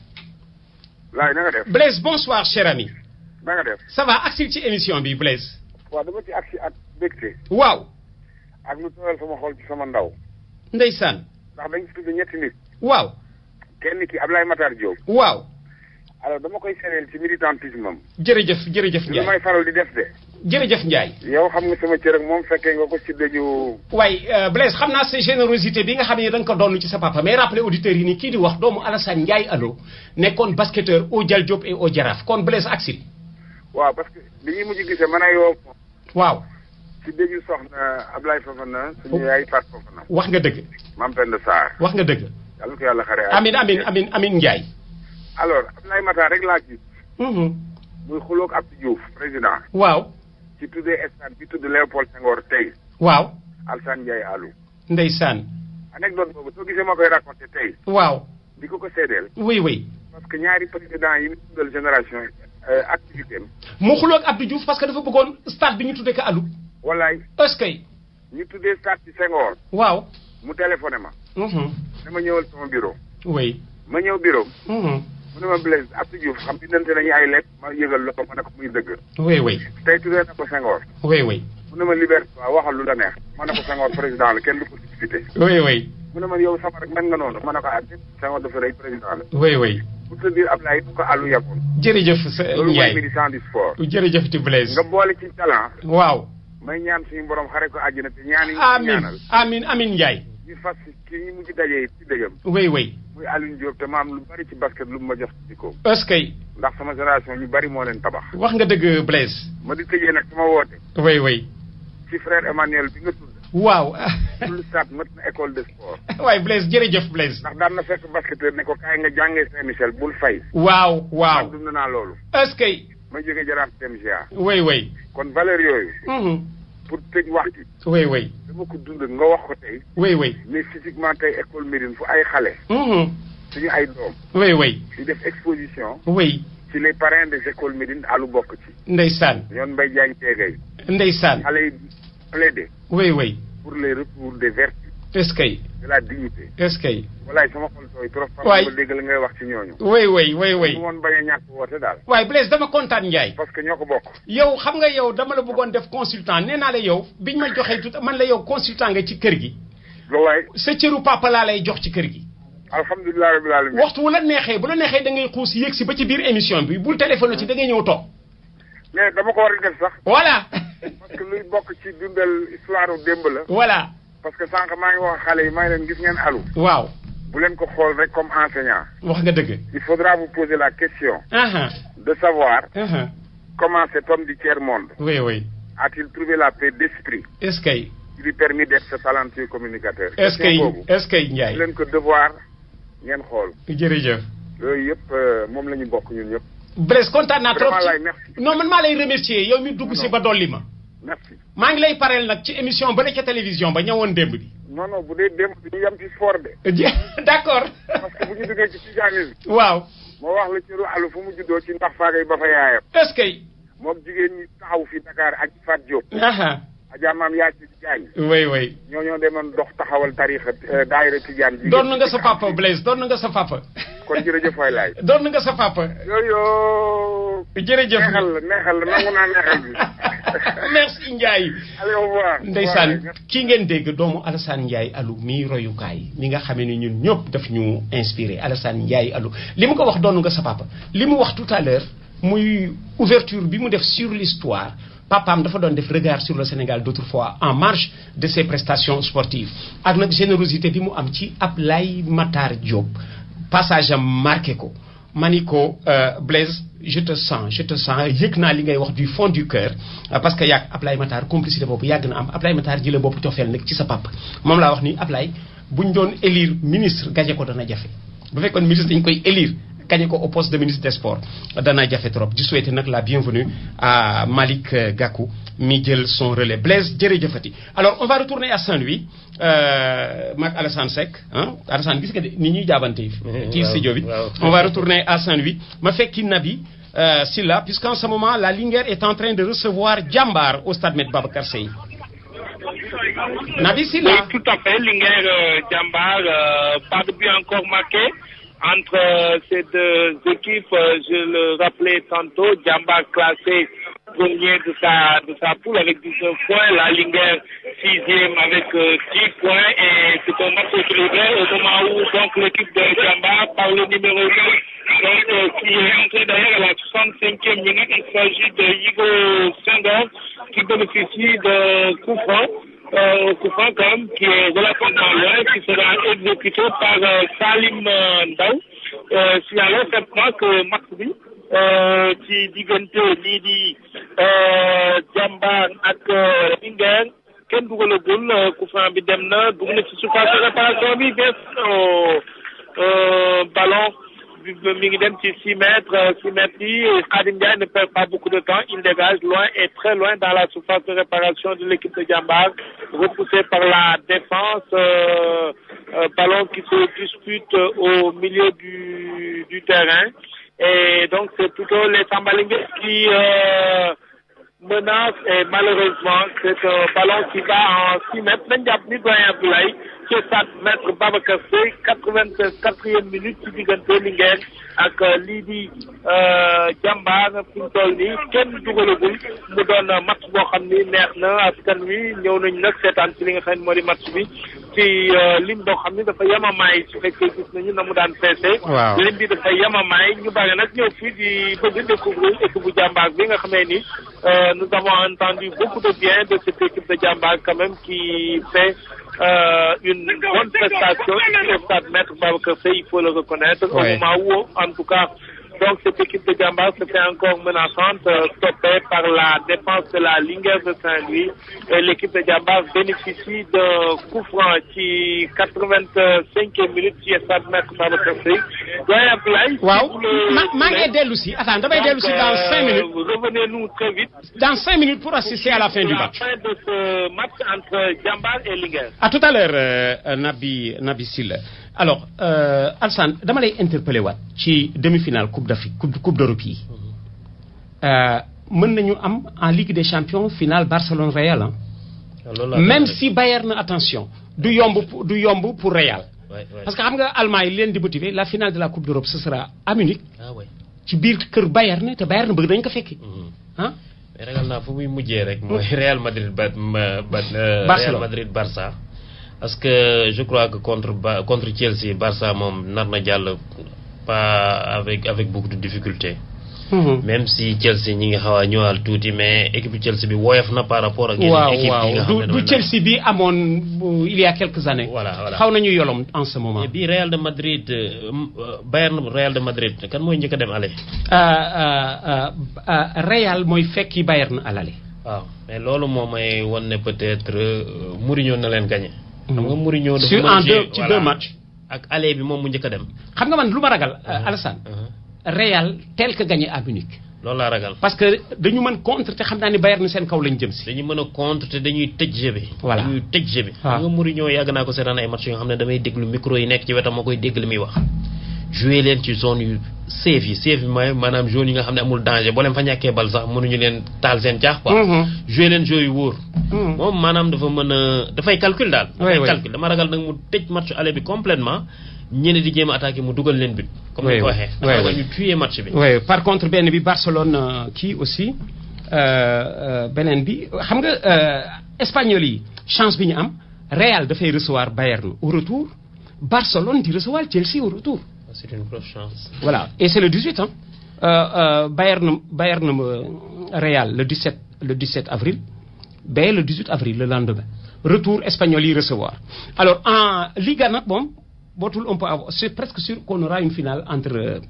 laay na nga def. Blaise bonsoir cher ami. na nga def. ça va agsi ci émission bi Blaise. waaw dama ci agsi ak mbégte. waaw. ak lu tooyal sama xol ci sama ndaw. ndeysaan. ndax dañu tudd ñetti nit. waaw. kenn ki Ablaye Matar Diop. waaw. alors dama koy séddale ci militantisme am. jërëjëf Ndiaye li may faral di def de. jërëjëf Ndiaye. yow xam nga sama cër ak moom fekkee nga ko ci dëju. waaye Blaise xam naa sa générosité bi nga xam ne da nga ko doon ci sa papa mais rappelé auditeurs yi ni kii di wax doomu Alassane Ndiaye Allo nekkoon basketteur au Dial Diop et au Jaraaf kon Blaise Axil. waaw parce que li ñuy mujj gisee mën a yoo. waaw. ci dëju soxna Ablaye Fofana suñu yaay Fatou Fofana. wax nga dëgg. Mame Penda Sarr. wax nga dëgg. yàlla ko yàlla xare. amiin Ndiaye. alors Ablaye Matar rek laa gis. muy xuloog Abdou Diouf président. waaw. ci tuddee stade bi tudd Léopold Senghor tey. waaw. Alassane Ndiaye Allo. ndeysaan. anecdote boobu soo gisee ma koy raconté tey. waaw. di ko seedeel. oui. parce que ñaari président yi mu tuddal génération activité am. mu xuloog Abdou Diouf parce que dafa bëggoon stade bi ñu tuddee ko Allo. wallaay. est-ce que. ñu tuddee stade ci Senghor. waaw. mu téléphoné ma. dama ñëwal sama bureau. oui. ma ñëw bureau. mu ne ma Blaise Abdou Diouf xam bindante nañu ay lettres ma yëgal la ko ma ne ko muy dëgg. oui. tey tuddee na ko Senghor. oui. mu ne ma Liberté waaw waxal lu la neex. ma ne ko Senghor président la kenn du ko discuté. oui. mu ne ma yow sama rek mel nga noonu. ma ne ko Senghor dafa rey président la. oui. pour te dire Ablaye bu ko Allo yàggoon. jërëjëf sa Ndiaye loolu mooy militant du sport. jërëjëf ti Blaise. nga boole ci talent. waaw. may ñaan suñu borom xare ko àjjana te ñaan yi. amiin Ndiaye. ñu fas kii ñu mujj dajee ci dëggam. oui. muy Alioune Diop te ma am lu bari ci basket lu mu ma jox ci ko. est-ce que. ndax sama génération ñu bari moo leen tabax. wax nga dëgg Blaise. ma di tëjee nag sama woote. oui. ci frère Emmanuel bi nga tudd. waaw. lu stade mat na école de sport. waaye Blaise jërëjëf Blaise. ndax daan na fekk basketteur ne ko kaay nga jàngee Saint-Michel bul fay. waaw. man dund naa loolu. est-ce que. ma jógee Jaraaf dem GA. oui. kon valeur yooyu. pour tëj wax ci. oui. dama ko dund nga wax ko tey. oui. mais physiquement tey école Médine fu ay xale. suñu ay doom. oui. di def exposition. oui. ci les parrains des écoles Médine Allo bokk ci. ndeysaan. ñoon Mbaye Diagne Teegay. ndeysaan. xale yi plaider. oui. pour les retours des vertus. est-ce que. de la dignité. est-ce que. walaay sama xol tooy trop. waay ma dégg la ngay wax ci ñooñu. oui. mu woon bañ a ñàkk woote daal. waaye Blaise dama kontaan Ndiaye. parce que ñoo ko bokk. yow xam nga yow dama la bëggoon def consultant nee naa la yow biñ ma joxee tout man la yow consultant nga ci kër gi. wallaay. sa cëru papa laa lay jox ci kër gi. alhamdulilah rabbil alamin. waxtu wu la neexee bu la neexee da ngay xuus yéeg si ba ci biir émission bi bul téléphone ci da ngay ñëw toog. mais dama ko war a def sax. voilà. parce que luy bokk ci dundal histoire démb la. voilà. parce que sànq maa ngi wax xale yi maa ngi leen gis ngeen alu. waaw. bu leen ko xool rek comme enseignant. wax nga dëgg. il faudra vous poser la question. de savoir. comment cet homme du tiers-monde. oui. a-t-il trouvé la paix d'esprit. est-ce que. qui lui permet d'être ce talentueux communicateur. est-ce que Ndiaye. bu leen ko devoir ngeen xool. jërëjëf. yooyu yëpp moom la ñu bokk ñun ñëpp. Blaise kontaan naa trop merci. non man maa lay remercier yow mi dugg si ba dolli ma. merci. maa ngi lay pareel nag ci émission ba ca télévision ba ñëwoon démb bi. non bu dee démb bi ñu yem ci sport de. d'accord. parce que bu ñu duggee ci tijanisme. waaw. moo wax la ci ru alu fu mu juddoo ci ndax faagay ba fa yaayam. est-ce que. moom jigéen ñi taxaw fi Dakar ak Fat Diop. Adja Maam yaa ci Diagne. oui. ñoo demoon dox taxawal tariixa daayira Tijaan bi. doon nga sa papa Blaise doon nga sa papa. kon jërëjëf waay laay. doon nga sa papa. yooyu. jërëjëf neexal la nangu naa neexal bi. merci Ndiaye. allez au revoir. ndeysaan kii ngeen dégg doomu Alassane Ndiaye Alou mii royukaay mi nga xamee ni ñun ñëpp daf ñu inspiré Alassane Ndiaye Alou li mu ko wax doon nga sa papa li mu wax tout à l'heure muy ouverture bi mu def sur l'histoire papaam dafa doon def regard sur le Sénégal d'autrefois en marge de ses prestations sportives ak nag générosité bi mu am ci Ablaye Matar Diop passage am marqué ko ma ni ko Blaise je te sens yëg naa li ngay wax du fond du cœur parce que yàgg Ablaye Matar complicité boobu yàgg na am Ablaye Matar ji la bopp cofeel nag ci sa papa moom laa wax ni Ablaye buñ doon élire ministre gañe ko dana jafe bu fekkoon ministre dañ koy élire gagné ko au poste de ministre des sports dana jafe trop di souhaiter nag la bienvenue à Malick Gakou mi jël son relais Blaise jërëjëfati alors on va retourner à Saint-Louis mag Alassane Seck Alassane gis nga de ni ñuy jaabante ci studio bi on va retourner à Saint-Louis ma fekki Nabi Silla puisqu'en ce moment la Linguère est en train de recevoir Jambar au stade Me Babacar Seye Nabi Silla. Oui, tout à fait, Linguère Jambar, pas de but encore marqué entre ces deux équipes, je le rappelais tantôt, Jambar classé premier de sa poule avec 19 points, la Linguère 6e avec 10 points et c'est un match équilibré au moment où donc l'équipe de Jambar par le numéro 2 donc, qui est entré d'ailleurs à la 65e minute, il s'agit de Hugo Senghor qui bénéficie de coup franc quand même, qui est relativement loin, qui sera exécuté par Salim Ndaw. Signalons simplement que match bi ci diggante lii di Jambar ak Linguère kenn dugalagul coup franc bi dem na dugg na ci surface de réparation bi des ballon mi ngi dem ci 6 mètres yi Khadim Ndiaye ne perd pas beaucoup de temps, il dégage loin et très loin dans la surface de réparation de l'équipe de Jambar, repoussé par la défense, ballon qui se dispute au milieu du terrain et donc c'est plutôt les Sambalingues qui menace et malheureusement c'est un ballon qui va en 6 mètres nañ jàpp ni doyen Abdoulaye ci stade Me Babacar Seye 84e minute ci diggante Linguère ak lii di Jambar fi mu toll nii kenn dugalagul mu doon match boo xam ni neex na askan wi ñëw nañ nag seetaan ci li nga xam ne moo di match bi ci lim boo xam ni dafa yemamaay su fekkee gis nañu na mu daan feesee lim bi dafa yemamaay ñu bari nag ñëw fii di bëgg découvrir équipe bu Jambar bi nga xamee ni nous avons entendu beaucoup de bien de cette équipe de Jambar quand même qui fait une bonne prestation ici au stade Me Babacar Seye, il faut le reconnaître, au moment où, en tout cas, donc cette équipe de Jambar se fait encore menaçante, stoppée par la défense de la Linguère de Saint-Louis. Et l'équipe de Jambar bénéficie d'un coup franc qui 85e minute ci stade Me Babacar Seye. Waaw maa ngi dellu si attends damay dellu si dans 5 minutes. Revenez-nous très vite. Dans 5 minutes pour assister à la fin du match. La fin de ce match entre Jambar et Linguère. À tout à l'heure Nabi Silla. Alors Alassane dama lay interpeller waat ci demi-finale Coupe d'Afrique Coupe d'Europe yi mën nañu am en Ligue des Champions finale Barcelone Real même si Bayern attention du yomb pour Real. Parce que xam nga Allemagne leen di motiver la finale de la Coupe d'Europe ce sera à Munich. ci biir kër Bayern te Bayern bëgg nañ ko fekki. mais ragal naa fu muy mujjee rek mooy Real Madrid Real Madrid Barça. parce que je crois que contre Chelsea Barça moom nar na jàll pas avec beaucoup de difficultés. même si Chelsea ñi ngi xaw a ñëwaal tuuti mais équipe Chelsea bi woyof na par rapport ak yeneen équipe yi nga xam ne du Chelsea bi amoon il y a quelques années. voilà xaw nañu yolom en ce moment. et puis Real de Madrid Bayern Real de Madrid kan mooy njëkk a dem aller. Real mooy fekki Bayern à l'aller. waaw mais loolu moo may wan ne peut-être Mourinho na leen gagné. xam nga Mourinho dafa sur en deux matchs. ak aller bi moom mu njëkk a dem. xam nga man lu ma ragal Alassane. Real tel que gagné à Munich. loolu laa ragal. parce que dañu mën contre te xam naa ni Bayern seen kaw lañ jëm si. dañu mën a contre te dañuy tëj jeu bi. voilà dañuy tëj jeu bi. xam nga Mourinho yàgg naa ko seetaan ay match yoo xam ne damay déglu micro yi nekk ci wetam ma koy dégg li muy wax. joué leen ci zone yu safe yi mooy maanaam zone yi nga xam ne amul danger boo leen fa ñàkkee bal sax mënuñu leen taal seen caax quoi. joué leen jeu yu wóor. moom maanaam dafa mën a dafay calcul daal. dafay calcul dama ragal nag mu tëj match aller bi complètement ñeneen di jéem a attaqué mu dugal leen but. comme ni ko waxee. dafa ñu tuer match bi. oui par contre benn bi Barcelone kii aussi beneen bi xam nga espagnol yi chance bi ñu am Real dafay recevoir Bayern au retour Barcelone di recevoir Chelsea au retour. c'est une grosse chance. voilà et c'est le 18 Bayern Real le 17 avril ba le 18 avril le lendemain retour espagnol yi recevoir alors en Liga nag moom. bootul on peut avoir c'est presque sûr qu'on aura une finale entre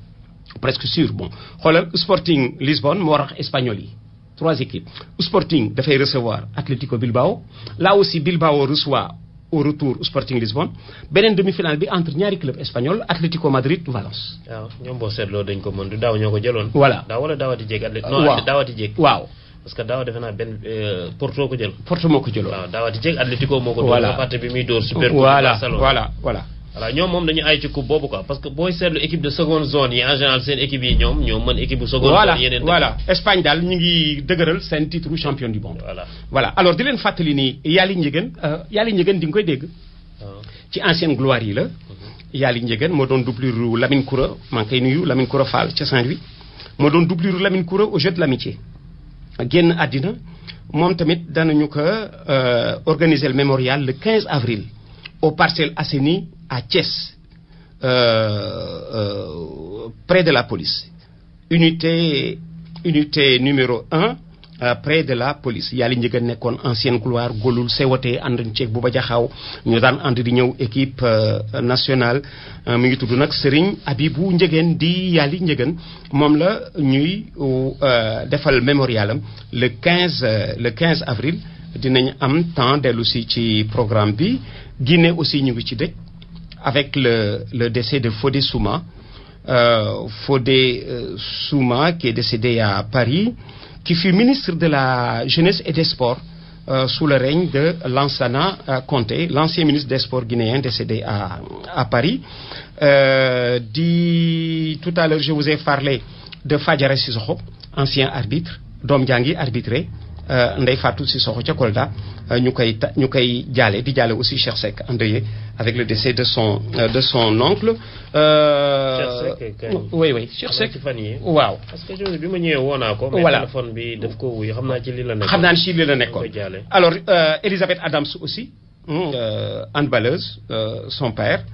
presque sûr bon xoolal Sporting Lisbonne moo rax espagnol yi 3 équipes Sporting dafay recevoir Atlético Bilbao là aussi Bilbao reçoit au retour Sporting Lisbonne beneen demi-finale bi entre ñaari club espagnol Atlético Madrid Valence. waaw ñoom boo seetloo dañ ko mën du daaw ñoo ko jëloon. voilà daaw wala daawati jéeg daawati jéeg. waaw. parce que daaw defe naa benn Porto ko jël. Porto moo ko jëloon. waaw daawati jéeg Atlético moo ko. voilà dóor partie bi muy dóor super. voilà voilà. voilà ñoom moom dañu ay ci coupe boobu quoi parce que booy seetlu équipe de seconde zone yi en général seen équipe yi ñoom ñoo mën équipe bu seconde zone yeneen voilà Espagne daal ñu ngi dëgëral seen titre champion du monde. voilà alors di leen fàttali ni Yaali Njëgën di nga koy dégg. ci ancienne gloire yi la. Yaali Njëgën moo doon doublure Lamine Koura maa ngi koy nuyu Lamine Koura Fall ca Saint-Louis moo doon doublure Lamine Koura au jeu de l'amitié génn àddina moom tamit danañu ko organiser le mémorial le 15 avril au Parcelles Assainies à Thiès près de la police unité numéro 1 près de la police Yaali Njëgën nekkoon ancienne gloire golul sewatee ànd ceeg bu ba jaxaaw ñu daan ànd di ñëw équipe nationale mi ngi tudd nag Serigne Abibou Njëgën di Yaali Njëgën moom la ñuy defal mémorialam le 15 avril dinañ am temps dellu si ci programme bi Guinée aussi ñu ngi ci dëj avec le décès de Fodé Souma Souma qui est décédé à Paris qui fut ministre de la jeunesse et des sports sous le règne de Lansana Conté l'ancien ministre des sports guinéen décédé à Paris tout à l'heure je vous ai parlé de Fadiara Sissoko ancien arbitre doom jaa ngi arbitré Ndeye Fatou Sissoko ca Kolda ñu koy jaale di jaale aussi Cheikh Seck endeuillé avec le décès de son oncle. Cheikh Seck oui Cheikh Seck ci fan yi waaw. parce que jour bi ma ñëwee woo naa ko. voilà mais téléphone bi daf ko wuyu xam naa ci li la nekkoon. xam naa ci li la nekkoon alors Elisabeth Adams aussi handballeuse son père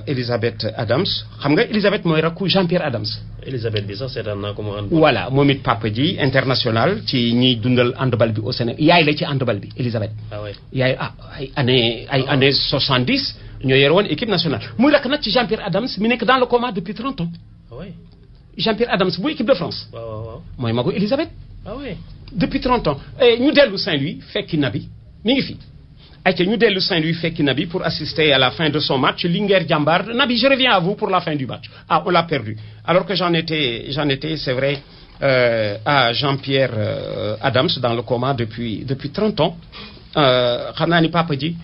Elisabeth Adams xam nga Elisabeth mooy rakku Jean-Pierre Adams. Elisabeth bi sax seetaan naa ko mu ànd. voilà moom it papa ji international ci ñiy dundal handball bi au Sénégal yaay la ci handball bi Elisabeth. yaay ay années 70 ñoo yore woon équipe nationale muy rakk nag ci Jean-Pierre Adams mi nekk dans le coma depuis 30 ans. Jean-Pierre Adams bu équipe de France. waaw mooy magu Elisabeth. depuis 30 ans ñu dellu Saint-Louis fekki Nabi mi ngi fi. ayca ñu dellu Saint-Louis fekki Nabi pour assister à la fin de son match Linguère Jambar Nabi je reviens à vous pour la fin du match on l'a perdu alors que j'en étais c'est vrai à Jean-Pierre Adams dans le coma depuis 30 ans xam naa ni papa ji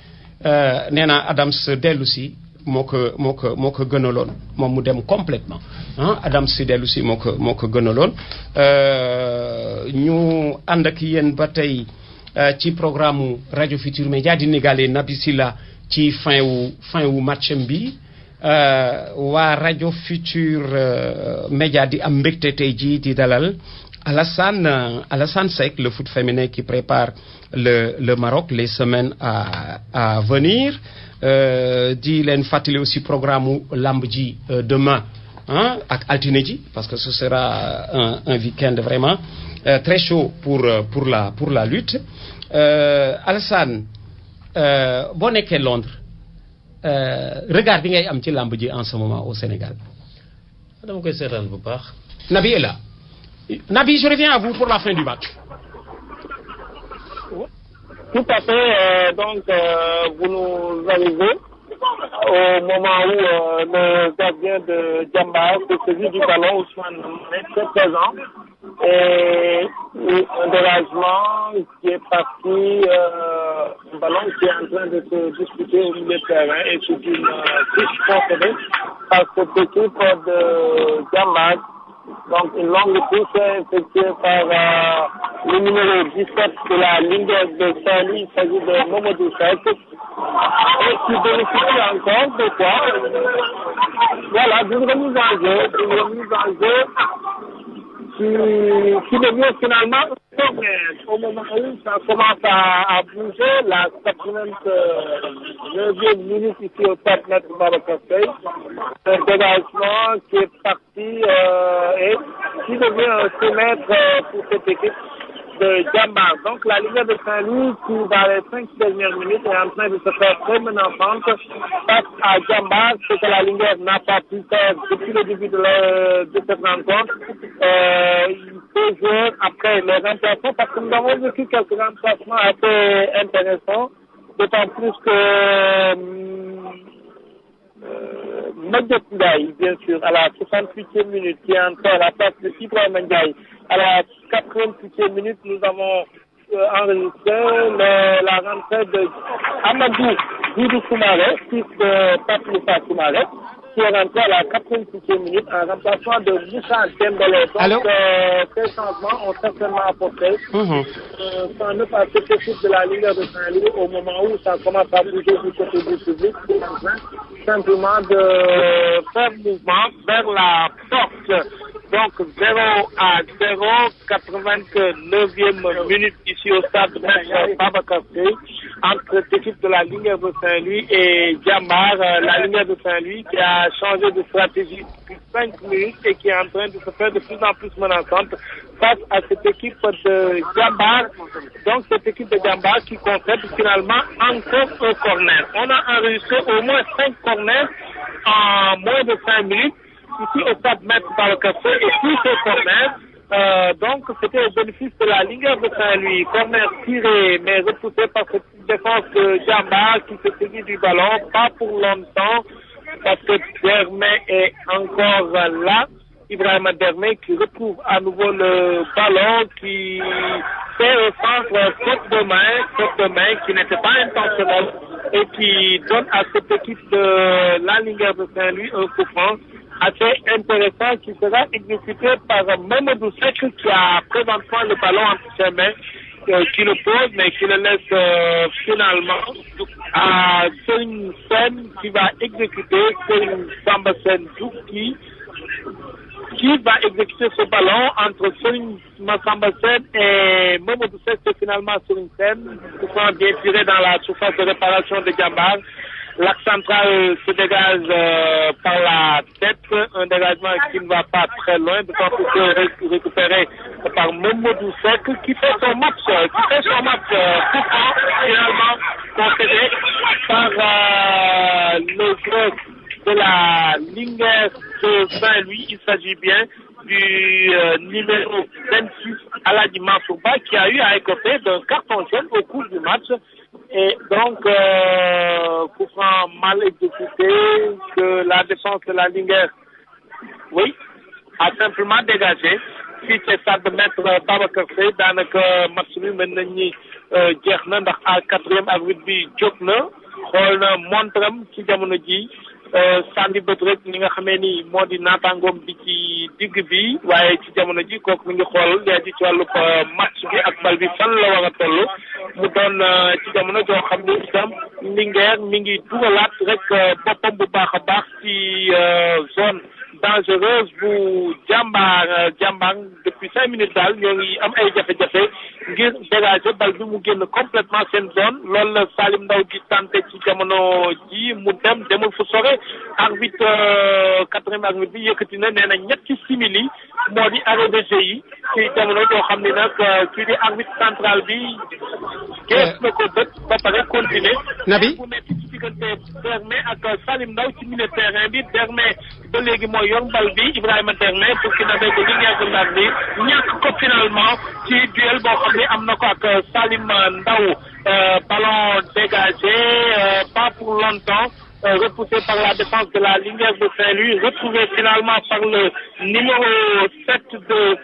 nee naa Adams dellu si moo ko gënaloon moom mu dem complètement Adams si dellu si moo ko gënaloon ñu ànd ak yéen ba tey ci programme Radio Futur Média di négale Nabi Silla ci fin wu match bi waa rajo Futur Média di am mbégte tey jii di dalal Alassane Seck, le foot féminin qui prépare le Maroc les semaines à venir. Di leen fàttali aussi programme lamb ji demain ak altine ji parce que ce sera un week-end vraiment très chaud pour la lutte. Alassane boo nekkee Londres regard bi ngay am ci lamb ji en ce moment au Sénégal. dama koy seetaan bu baax. Nabi est là. Nabi, je reviens à vous pour la fin du match. Tout à fait. Donc, vous nous arrivez au moment où le gardien de Djambar se saisit du ballon, Ousmane est très présent. Et un dérangement qui est parti, un ballon qui est en train de se disputer au milieu de terrain et c'est une fiche concédée par cette équipe de Djambar. Donc une longue touche effectuée par le numéro 17 de la ligne de Saint-Louis, il s'agit de Momodou Seck, et qui bénéficie encore de quoi? Voilà, d'une remise en jeu qui devient finalement au moment où ça commence à bouger, la 89e minute ici au stade Maître Babacar Seye, un dégagement qui est parti et qui devient un semestre pour cette équipe de Djambar. Donc la Ligue de Saint-Louis qui dans les 5 dernières minutes est en train de se faire très menaçante face à Djambar, ce que la Ligue n'a pas pu faire depuis le début de cette rencontre. Il peut jouer après les remplacements parce que nous avons vécu quelques remplacements assez intéressants, d'autant plus que Madjot Ndiaye, bien sûr, à la 68e minute, qui est entré à la place de Ibrahim Ndiaye. À la 88e minute, nous avons enregistré la rentrée de Amadou Doudou Soumaré, fils de Papoufa Soumaré, qui est rentré à la 86e minute en remplacement de Moussa Dembélé. Donc, ces changements ont certainement apporté sans ne pas cette équipe de la Ligue de Saint-Louis au moment où ça commence à bouger du côté du public, c'est en train simplement de faire mouvement vers la porte. Donc 0-0, 89e minute ici au stade de Babacar Seye entre l'équipe de la Ligue de Saint-Louis et Djambar, la Ligue de Saint-Louis qui a changé de stratégie depuis 5 minutes et qui est en train de se faire de plus en plus menaçante face à cette équipe de Djambar. Donc cette équipe de Djambar qui concède finalement encore un corner. On a enregistré au moins 5 corners en moins de 5 minutes. Ici au stade Maître Babacar Seye et tous ces corners, donc c'était au bénéfice de la Ligue de Saint-Louis. Corner tiré mais repoussé par cette défense de Djambar qui se saisit du ballon, pas pour longtemps parce que Dermé est encore là. Ibrahim Dermé qui retrouve à nouveau le ballon, qui fait au centre faute de main qui n'était pas intentionnelle et qui donne à cette équipe de la Ligue de Saint-Louis un coup franc assez intéressant qui sera exécuté par Momodou Seck qui a présentement le ballon entre ses mains, qui le pose mais qui le laisse finalement à Serigne Sène qui va exécuter, Serigne Samba Sène Djouki qui va exécuter ce ballon entre Serigne Samba Sène et Momodou Seck. C'est finalement Serigne Sène qui sera bien tiré dans la surface de réparation de Djambar. L'axe central se dégage par la tête, un dégagement qui ne va pas très loin, d'autant plus que récupéré par Momodou Seck qui fait son match, finalement concédé par le joueur de la Ligue de Saint-Louis. Il s'agit bien du numéro 26 Aladji Mansouba qui a eu à écoper d'un carton jaune au cours du match. Et donc, coup franc mal exécuté, que la défense de la Ligue a simplement dégagé. Fii ci stade Maître Babacar Seye daanaka match bi mën nañ ni jeex na ndax à 4e arbitre bi jóg na xool na montram ci jamono ji sànni bët rek li nga xamee ni moo di naataangoom bi ci digg bi waaye ci jamono ji kooku mi ngi xool yaa ji ci wàllu match bi ak bal bi fan la war a toll mu doon ci jamono joo xam ne itam Linguère mi ngi dugalaat rek boppam bu baax a baax ci zone dangereuse bu jàmbaar depuis 5 minutes daal ñoo ngi am ay jafe-jafe ngir dégager bal bi mu génn complètement seen zone loolu la Salim Ndaw di tenté ci jamono ji mu demul fu sore arbitre 4e arbitre bi yëkkati na nee na ñetti simili moo di arrêt de jeu yi ci jamono joo xam ne nag kii di arbitre central bi gees na ko bët ba pare continuer Nabi bu nekk ci diggante Dermé ak Salim Ndaw ci milieu terrain bi Dermé ba léegi mooy yor bal bi Ibrahima Dermé Burkinabé de Linguère de Ndar bi ñàkk ko finalement ci duel boo xam ne am na ko ak Salim Ndaw ballon dégagé pas pour longtemps repoussé par la défense de la Linguère de Saint-Louis, retrouvé finalement par le numéro 7 de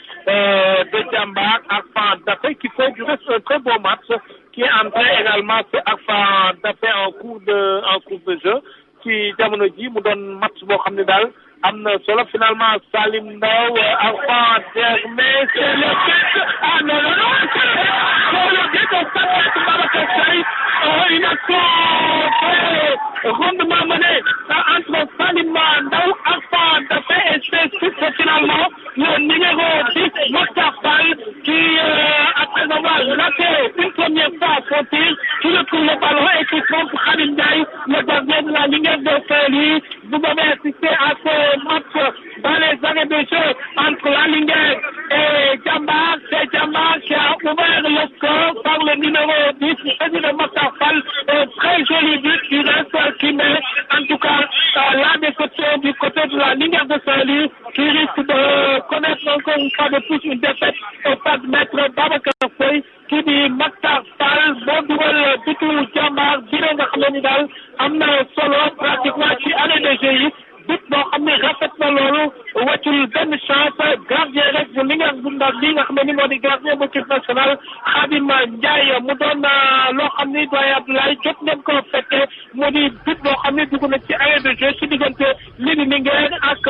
Djambar, Arfan Dafé, qui fait du reste un très beau match, qui est entré également, c'est Arfan Dafé en cours de jeu, qui jamono ji mu doon match boo xam ne daal am na solo finalement Salim Ndaw Arfan Dermé, c'est le but, ah non non non, c'est le but de Babacar Seye, une action rondement menée entre Salim Ndaw, Arfan Dafé et c'est finalement le numéro 10 Mokhtar Fall qui après avoir raté une première fois son tir, qui retrouve le ballon et qui trompe Khadim Ndiaye, le gardien de la Linguère de Saint-Louis. Vous avez assisté à ce match dans les arrêts de jeu entre la Linguère et Djambar. C'est Djambar qui a ouvert le score par le numéro 10, le Mokhtar Fall. Un très joli but du reste qui met en tout cas la déception du côté de la Linguère de Saint-Louis, qui risque de connaître encore une fois de plus une défaite au pas de maître Babacar Seye, qui dit Mokhtar Fall boo dugal bitu Djambar bi nga xam ne daal am na solo pratiquement ci année de jeu yi but boo xam ne rafet na loolu wàccul benn chance gardien rek bu Linguère bu Ndar bi nga xam ne ni moo di gardien bu équipe nationale Khadim Ndiaye mu doon loo xam ni doyen Abdoulaye jot ngeen ko fekke mu di but boo xam ne dugg na ci arrêt de jeu ci diggante lii di Linguère ak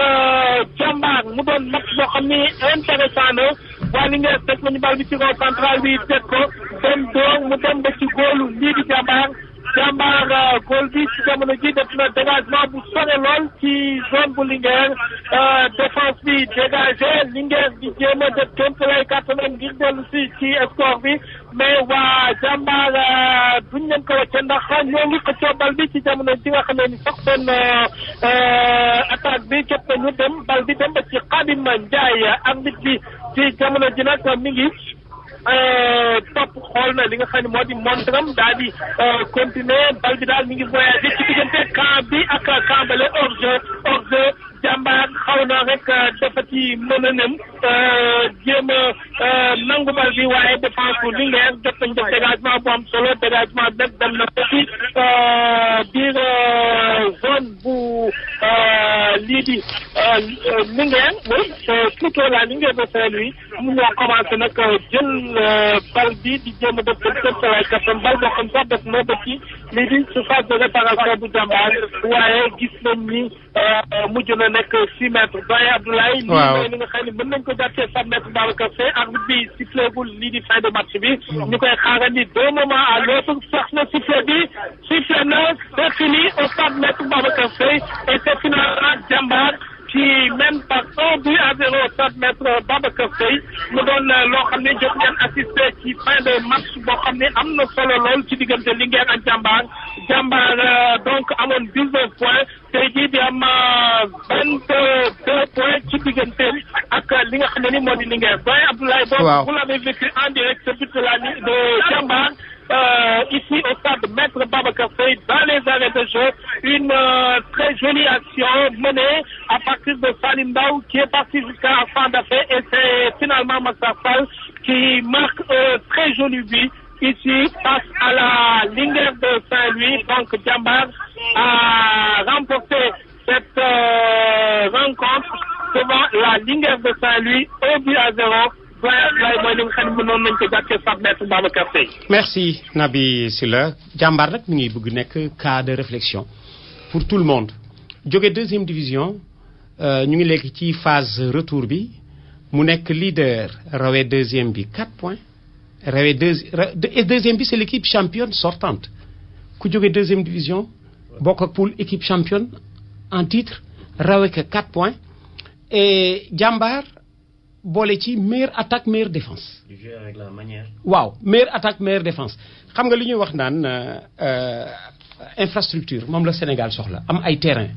Djambar mu doon match boo xam ni intéressant na waa Linguère teg nañu bal bi ci kaw central bi teg ko dem doon mu dem ba ci góolu lii di Djambar góol bi ci jamono ji def na dégagement bu sore lool ci zone bu Linguère défense bi dégagé Linguère di jéem a def kéemtalaay kàttanam ngir dellu ci score bi mais waa Djambar duñ leen ko wàcce ndax ñoo ngi xëccoo bal bi ci jamono ji nga xam ne ni sax seen attaque bi jot nañu dem bal bi dem ba ci Khadim Ndiaye arbitre bi ci jamono ji nag mi ngi topp xool na li nga xam ne moo di montram daal di continuer bal bi daal mi ngi voyagé ci diggante camp bi ak camp bale hors-jeu Djambar xaw na rek dafa ci mën a nem jéem a nangu bal bi waaye défense bu Linguère jot nañ def dégagement bu am solo dégagement bi dem na ci biir zone bu lii di Linguère oui plutôt la Linguère de Saint-Louis mu ñoo commencé nag jël bal bi di jéem a def seen kattan bal boo xam sax def na ba ci lii di surface de réparation bu Djambar waaye gis nañ ni mujj na nekk 6 mètres doyen Abdoulaye. waaw lii li nga xam ne mën nañ ko jàppee 7 mètres Babacar Seye arbitre bi siffleegul lii di fin de match bi. ñu koy xaarandi 2 moments à l'autre sax na sifflet bi sifflet na c'est fini au 7 mètres Babacar Seye et c'est finalement Djambar qui mène par 1-0 au 7 mètres Babacar Seye mu doon loo xam ne jot ngeen assisté ci fin de match boo xam ne am na solo lool ci diggante Linguère ak Djambar donc amoon 19 points tey jii di am 22 points ci diggante ak li nga xam ne ni moo di Linguère doyen Abdoulaye. waaw vous l'avez vécu en direct ce but de Djambar. Ici au stade Maître Babacar Seye dans les arrêts de jeu, une très jolie action menée à partir de Salim Ndaw qui est parti jusqu'à Arfan Dafé et c'est finalement Mokhtar Fall qui marque un très joli but ici face à la Linguère de Saint-Louis. Donc Djambar a remporté cette rencontre devant la Linguère de Saint-Louis 1-0. Merci Nabi Sylla Djambar nag mi ngi bëgg nekk cas de réflexion pour tout le monde jóge 2e division ñu ngi léegi ci phase retour bi mu nekk leader rawee 2e bi 4 points rawee 2e bi c'est l'équipe championne sortante ku jóge 2e division bokk ak poule équipe championne en titre rawee que 4 points et Jambar boole ci meilleure attaque meilleure défense. Du jeu avec la manière. waaw meilleure attaque meilleure défense xam nga li ñuy wax naan infrastructure moom la Sénégal soxla am ay terrain.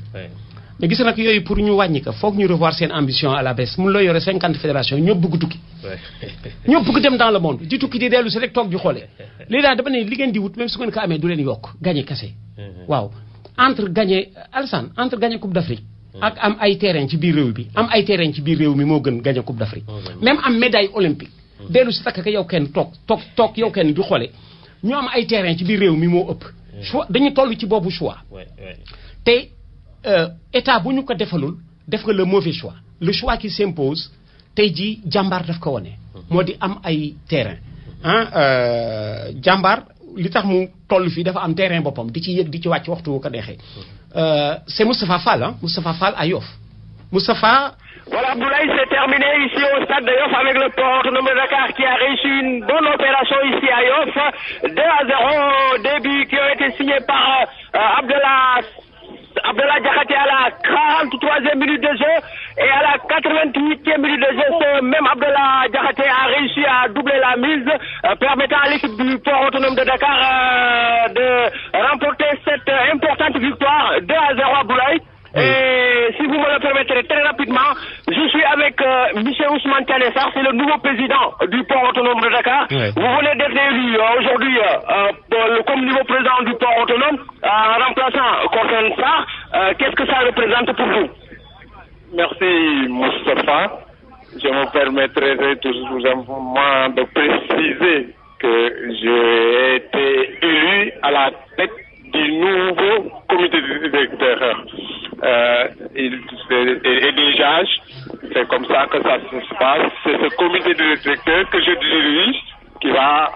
mais gis nag yooyu pour ñu wàññi ko foog ñu revoir seen ambition à la baisse mun la yore 50 fédérations ñëpp bëgg tukki. ñëpp bëgg dem dans le monde di tukki di dellu si rek toog di xoolee. léegi daal dama ne li ngeen di wut même su ngeen ko amee du leen yokk gagné kese. waaw entre gagné Alassane entre gagné Coupe d'Afrique. ak am ay terrain ci biir réew bi am ay terrain ci biir réew mi moo gën gagné Coupe d'Afrique. même am médaille olympique. dellu si takk ka yow kenn toog yow kenn di xoole ñu am ay terrain ci biir réew mi moo ëpp. choix dañu toll ci boobu choix. te état bu ñu ko defalul def nga le mauvais choix le choix qui s'impose tey jii Jambar daf ko wane. moo di am ay terrain Jambar li tax mu toll fii dafa am terrain boppam di ci yëg di ci wàcc waxtu wu ko neexee. C'est Moustapha Fall, hein? Moustapha Fall à Yoff. Moustapha. Voilà, Abdoulaye, c'est terminé ici au stade de Yoff avec le port autonome de Dakar qui a réussi une bonne opération ici à Yoff. 2-0, début qui ont été signés par Abdallah Diakhaté à la 43e minute de jeu et à la 88e minute de jeu, ce même Abdallah Diakhaté a réussi à doubler la mise, permettant à l'équipe du port autonome de Dakar de remporter cette importante victoire 2-0 à Boulaye. Et si vous me le permettrez très rapidement, je suis avec Michel Ousmane Kanessar, c'est le nouveau président du port autonome de Dakar. Vous venez d'être élu aujourd'hui comme nouveau président du port autonome, remplaçant Corsen Sarr. Qu'est-ce que ça représente pour vous? Merci Moustapha. Je me permettrai tout simplement de préciser que j'ai été élu à la tête du nouveau comité directeur. Et déjà, c'est comme ça que ça se passe. C'est ce comité directeur que je dirige qui va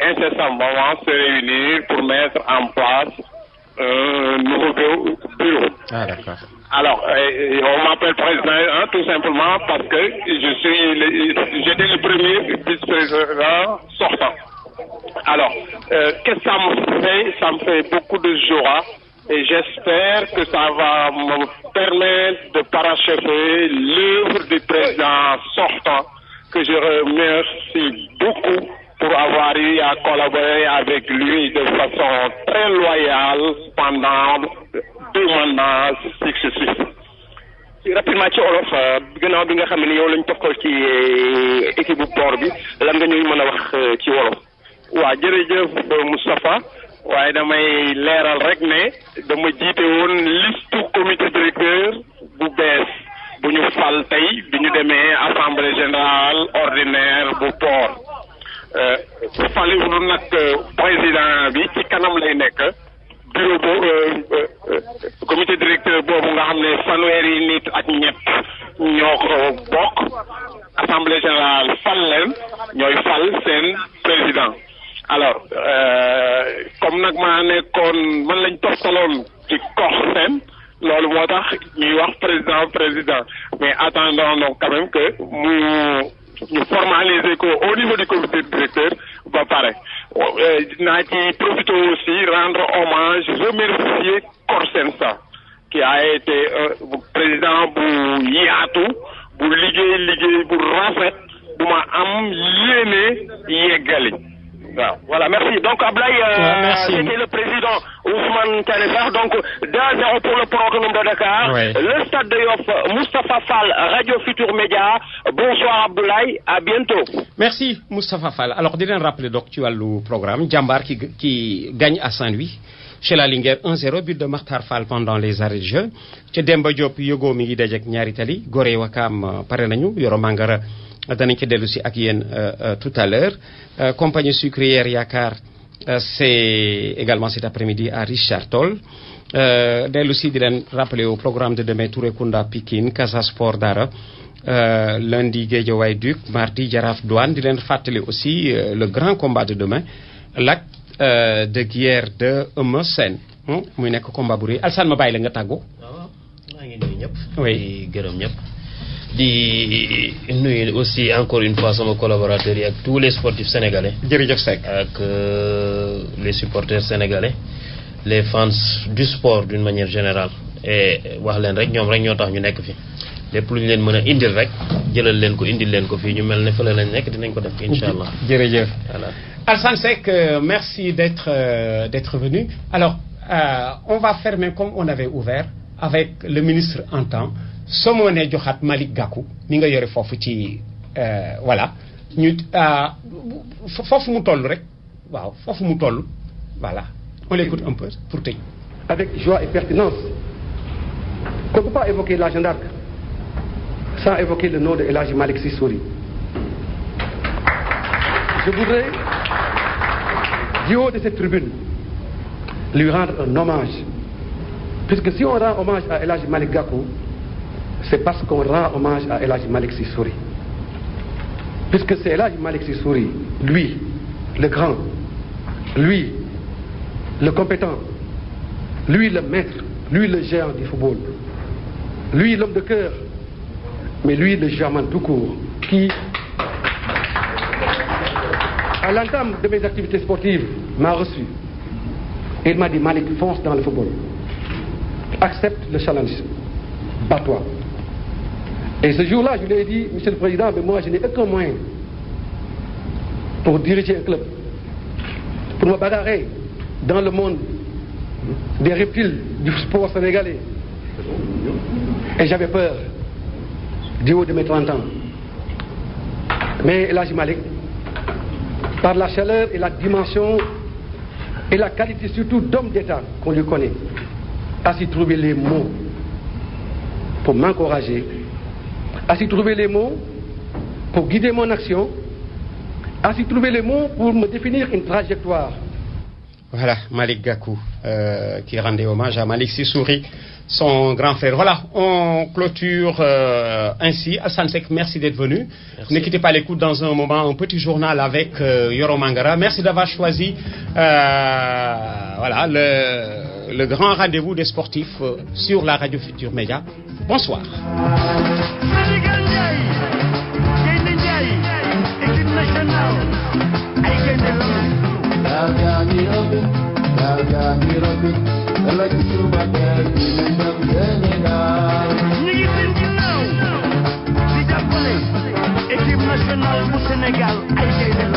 incessamment se réunir pour mettre en place un nouveau bureau. Ah, d'accord. Alors, on m'appelle président tout simplement parce que j'étais le premier vice-président sortant. Alors, qu'est-ce que ça me fait? Ça me fait beaucoup de joie et j'espère que ça va me permettre de parachever l'œuvre du président sortant, que je remercie beaucoup pour avoir eu à collaborer avec lui de façon très loyale pendant 2 mandats successifs. Rapidement ci olof gannaaw bi nga xam ne yow lañ toppal ci équipe bu port bi lan nga ñuy mën a wax ci wolof. waa jërëjëf Moustapha waaye damay leeral rek ne dama jiite woon liste comité directeur bu bees bu ñu fal tey bi ñu demee assemblée générale ordinaire bu port faliwul nag président bi ci kanam lay nekk bureau boobu comité directeur boobu nga xam ne fanweeri nit ak ñett ñoo ko bokk assemblée générale fal leen ñooy fal seen président. Alors comme nag maa nekkoon man lañ toftaloon ci Corsen loolu moo tax ñuy wax président mais attendons donc quand même que ñu formaliser ko au niveau du comité directeur ba pare naa ci profiter aussi rendre hommage remercier Corsen Sarr qui a été président bu yaatu bu liggéey bu rafet bu ma am yéene yeggali. Voilà, merci. Donc, Ablaye, c'était le président Ousmane Kanessar. Donc, 2-0 pour le port autonome de Dakar. Ouais. Le stade de Yoff, Moustapha Fall, Radio Futur Média. Bonsoir, Abdoulaye. À bientôt. Merci, Moustapha Fall. Alors, je vais rappeler donc tu as le programme. Jambar qui gagne à Saint-Louis. Chez la Linguère 1-0, but de Makhtar Fall pendant les arrêts de jeu. Chez Demba Diop, Yogo mi ngi dajek ñaari tali. Goré Wakam pare nañu. Yoro Mangara danañ ci dellu si ak yéen tout à l'heure. Compagnie sucrière Yakar, c'est également cet après-midi à Richard Toll. Dellu si di leen rappeler au programme de demain Touré Kunda Pikine, Casa Sport Dara. Lundi Guédiawaye Duc, mardi Jaraaf Douane. Di leen fàttali aussi le grand combat de demain, l'acte de guerre de Eumeu Sène. muy nekk combat bu rëy Alsane ma bàyyi la nga tàggoo. waaw maa ngi nuyu ñëpp. oui di gërëm ñëpp. di nuyu aussi encore une fois sama collaborateurs yi ak tous les sportifs sénégalais. jërëjëf Seck. ak les supporters sénégalais les fans du sport d'une manière générale et wax leen rek ñoom rek ñoo tax ñu nekk fi lépp lu ñu leen mën a indil rek jëlal leen ko indil leen ko fii ñu mel ne fële lañ nekk dinañ ko def incha allah. jërëjëf. voilà. Alsane Seck, merci d'être venu. Alors, on va fermer comme on avait ouvert avec le ministre en temps. Somone Djohat Malik Gakou, mi nga yoré fofu ci voilà. Ñu fofu mu tollu rek. Waaw, fofu mu tollu. Voilà. On l'écoute un peu pour tay. Avec joie et pertinence. On ne peut pas évoquer la Jeanne d'Arc sans évoquer le nom de El Hadji Malick Sy Souris. Je voudrais, du haut de cette tribune, lui rendre un hommage. Puisque si on rend hommage à El Hadji Malick Gakou, c'est parce qu'on rend hommage à El Hadji Malick Sy Souris. Puisque c'est El Hadji Malick Sy Souris, lui, le grand, lui, le compétent, lui le maître, lui le géant du football, lui l'homme de cœur, mais lui le germain tout court, qui, à l'entame de mes activités sportives, m'a reçu. Et il m'a dit, Malik, fonce dans le football. Accepte le challenge. Bats-toi. Et ce jour-là, je lui ai dit, Monsieur le Président, mais moi je n'ai aucun moyen pour diriger un club, pour me bagarrer dans le monde des reptiles du sport sénégalais. Et j'avais peur du haut de mes 30 ans. Mais El Hadji Malick, par la chaleur et la dimension et la qualité surtout d'homme d'État qu'on lui connaît, a su trouver les mots pour m'encourager, a su trouver les mots pour guider mon action, a su trouver les mots pour me définir une trajectoire. Voilà, Malik Gakou qui rendait hommage à Malick Sy Souris, son grand frère. Voilà, on clôture ainsi. Alsane Seck, merci d'être venu. Merci. Ne quittez pas l'écoute dans un moment, un petit journal avec Yoro Mangara. Merci d'avoir choisi voilà, le grand rendez-vous des sportifs sur la radio Futur Média. Bonsoir. Équipe nationale du Sénégal ay gaynde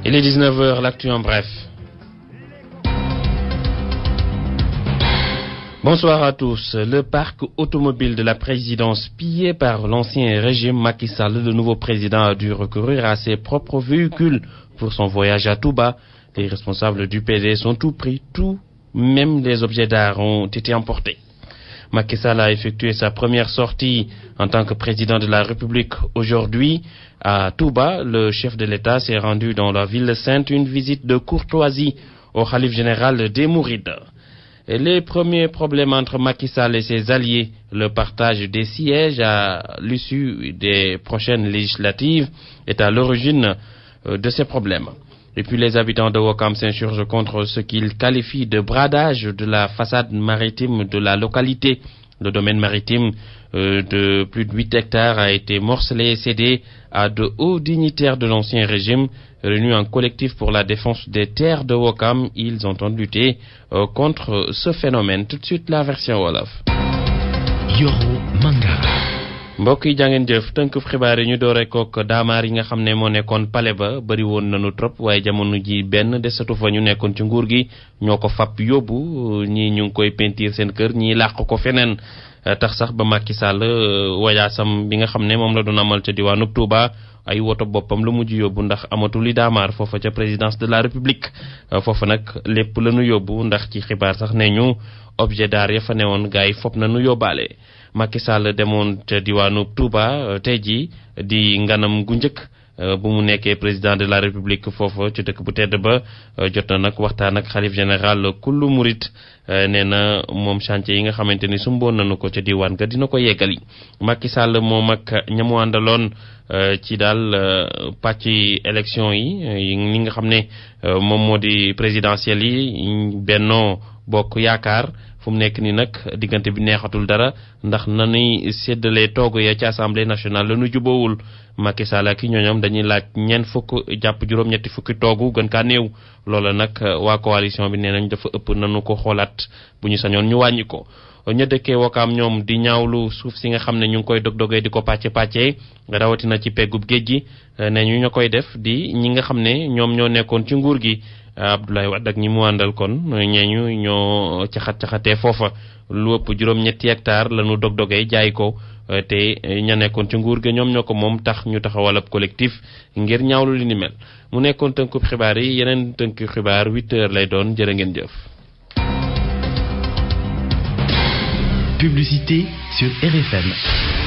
Il est 19h, l'actu en bref. Bonsoir à tous. Le parc automobile de la présidence pillé par l'ancien régime Macky Sall, le nouveau président a dû recourir à ses propres véhicules pour son voyage à Touba. Les responsables du PD sont tout pris, tout, même les objets d'art ont été emportés. Macky Sall a effectué sa première sortie en tant que président de la République aujourd'hui à Touba. Le chef de l'État s'est rendu dans la ville sainte, une visite de courtoisie au khalife général des Mourides. Et les premiers problèmes entre Macky Sall et ses alliés, le partage des sièges à l'issue des prochaines législatives, est à l'origine de ces problèmes. Et puis les habitants de Ouakam s'insurgent contre ce qu'ils qualifient de bradage de la façade maritime de la localité. Le domaine maritime de plus de 8 hectares a été morcelé et cédé à de hauts dignitaires de l'ancien régime. Réunis en collectif pour la défense des terres de Ouakam, ils entendent lutter contre ce phénomène. Tout de suite la version Wolof. Yoro Mangara. mbokk yi jàngeen jëf tënk xibaar yi ñu doore kook daamaar yi nga xam ne moo nekkoon pale ba bëri woon nañu trop waaye jamono ji benn desatu fa ñu nekkoon ci nguur gi ñoo ko fab yóbbu ñii ñu ngi koy pentiir seen kër ñii làq ko feneen tax sax ba Macky Sall wayaasam bi nga xam ne moom la doon amal ca diwaanu Touba ay woto boppam la mujj yóbbu ndax amatul li daamaar foofa ca présidence de la République foofa nag lépp la ñu yóbbu ndax ci xibaar sax ne ñu objet d'art ya fa newoon gars yi fopp na ñu yóbbaale Macky Sall demoon ca diwaanu Touba tey jii di nganam gu njëkk bu mu nekkee président de la république foofu ci dëkk bu tedd ba jot na nag waxtaan ak xalif général kullu murit nee na moom chantier yi nga xamante ni sumboon nañu ko ca diwaan ga dina ko yeggali. Macky Sall moom ak ñamu àndaloon ci daal pàcc élection yi li nga xam ne moom moo di présidentielle yi Benno Bokk Yaakaar fu mu nekk ni nag diggante bi neexatul dara ndax nanuy séddalee toogu ya ci assemblée nationale la ñu jubóowul. Macky Sall ak ñooñam dañuy laaj ñeent fukk jàpp juróom-ñetti fukki toogu gën kaa néew loola nag waa coalition bi nee nañ dafa ëpp nanu ko xoolaat bu ñu sañoon ñu wàññi ko. ña dëkkee Wakaam ñoom di ñaawlu suuf si nga xam ne ñu ngi koy dog-dogee di ko pàcce-pàccee rawatina ci peggub géej gi ne ñu ña koy def di ñi nga xam ne ñoom ñoo nekkoon ci nguur gi Abdoulaye Wade ak ñi mu àndal kon ñeeñu ñoo caxat-caxatee foofa lu ëpp juróom-ñetti hectare la ñu dog-dogee jaay ko te ña nekkoon ci nguur gi ñoom ñoo ko moom tax ñu taxawal ab collectif ngir ñaawlu li ni mel mu nekkoon tënkub xibaar yi yeneen tënku xibaar 8h lay doon jërë ngeen jëf. Publicité sur RFM.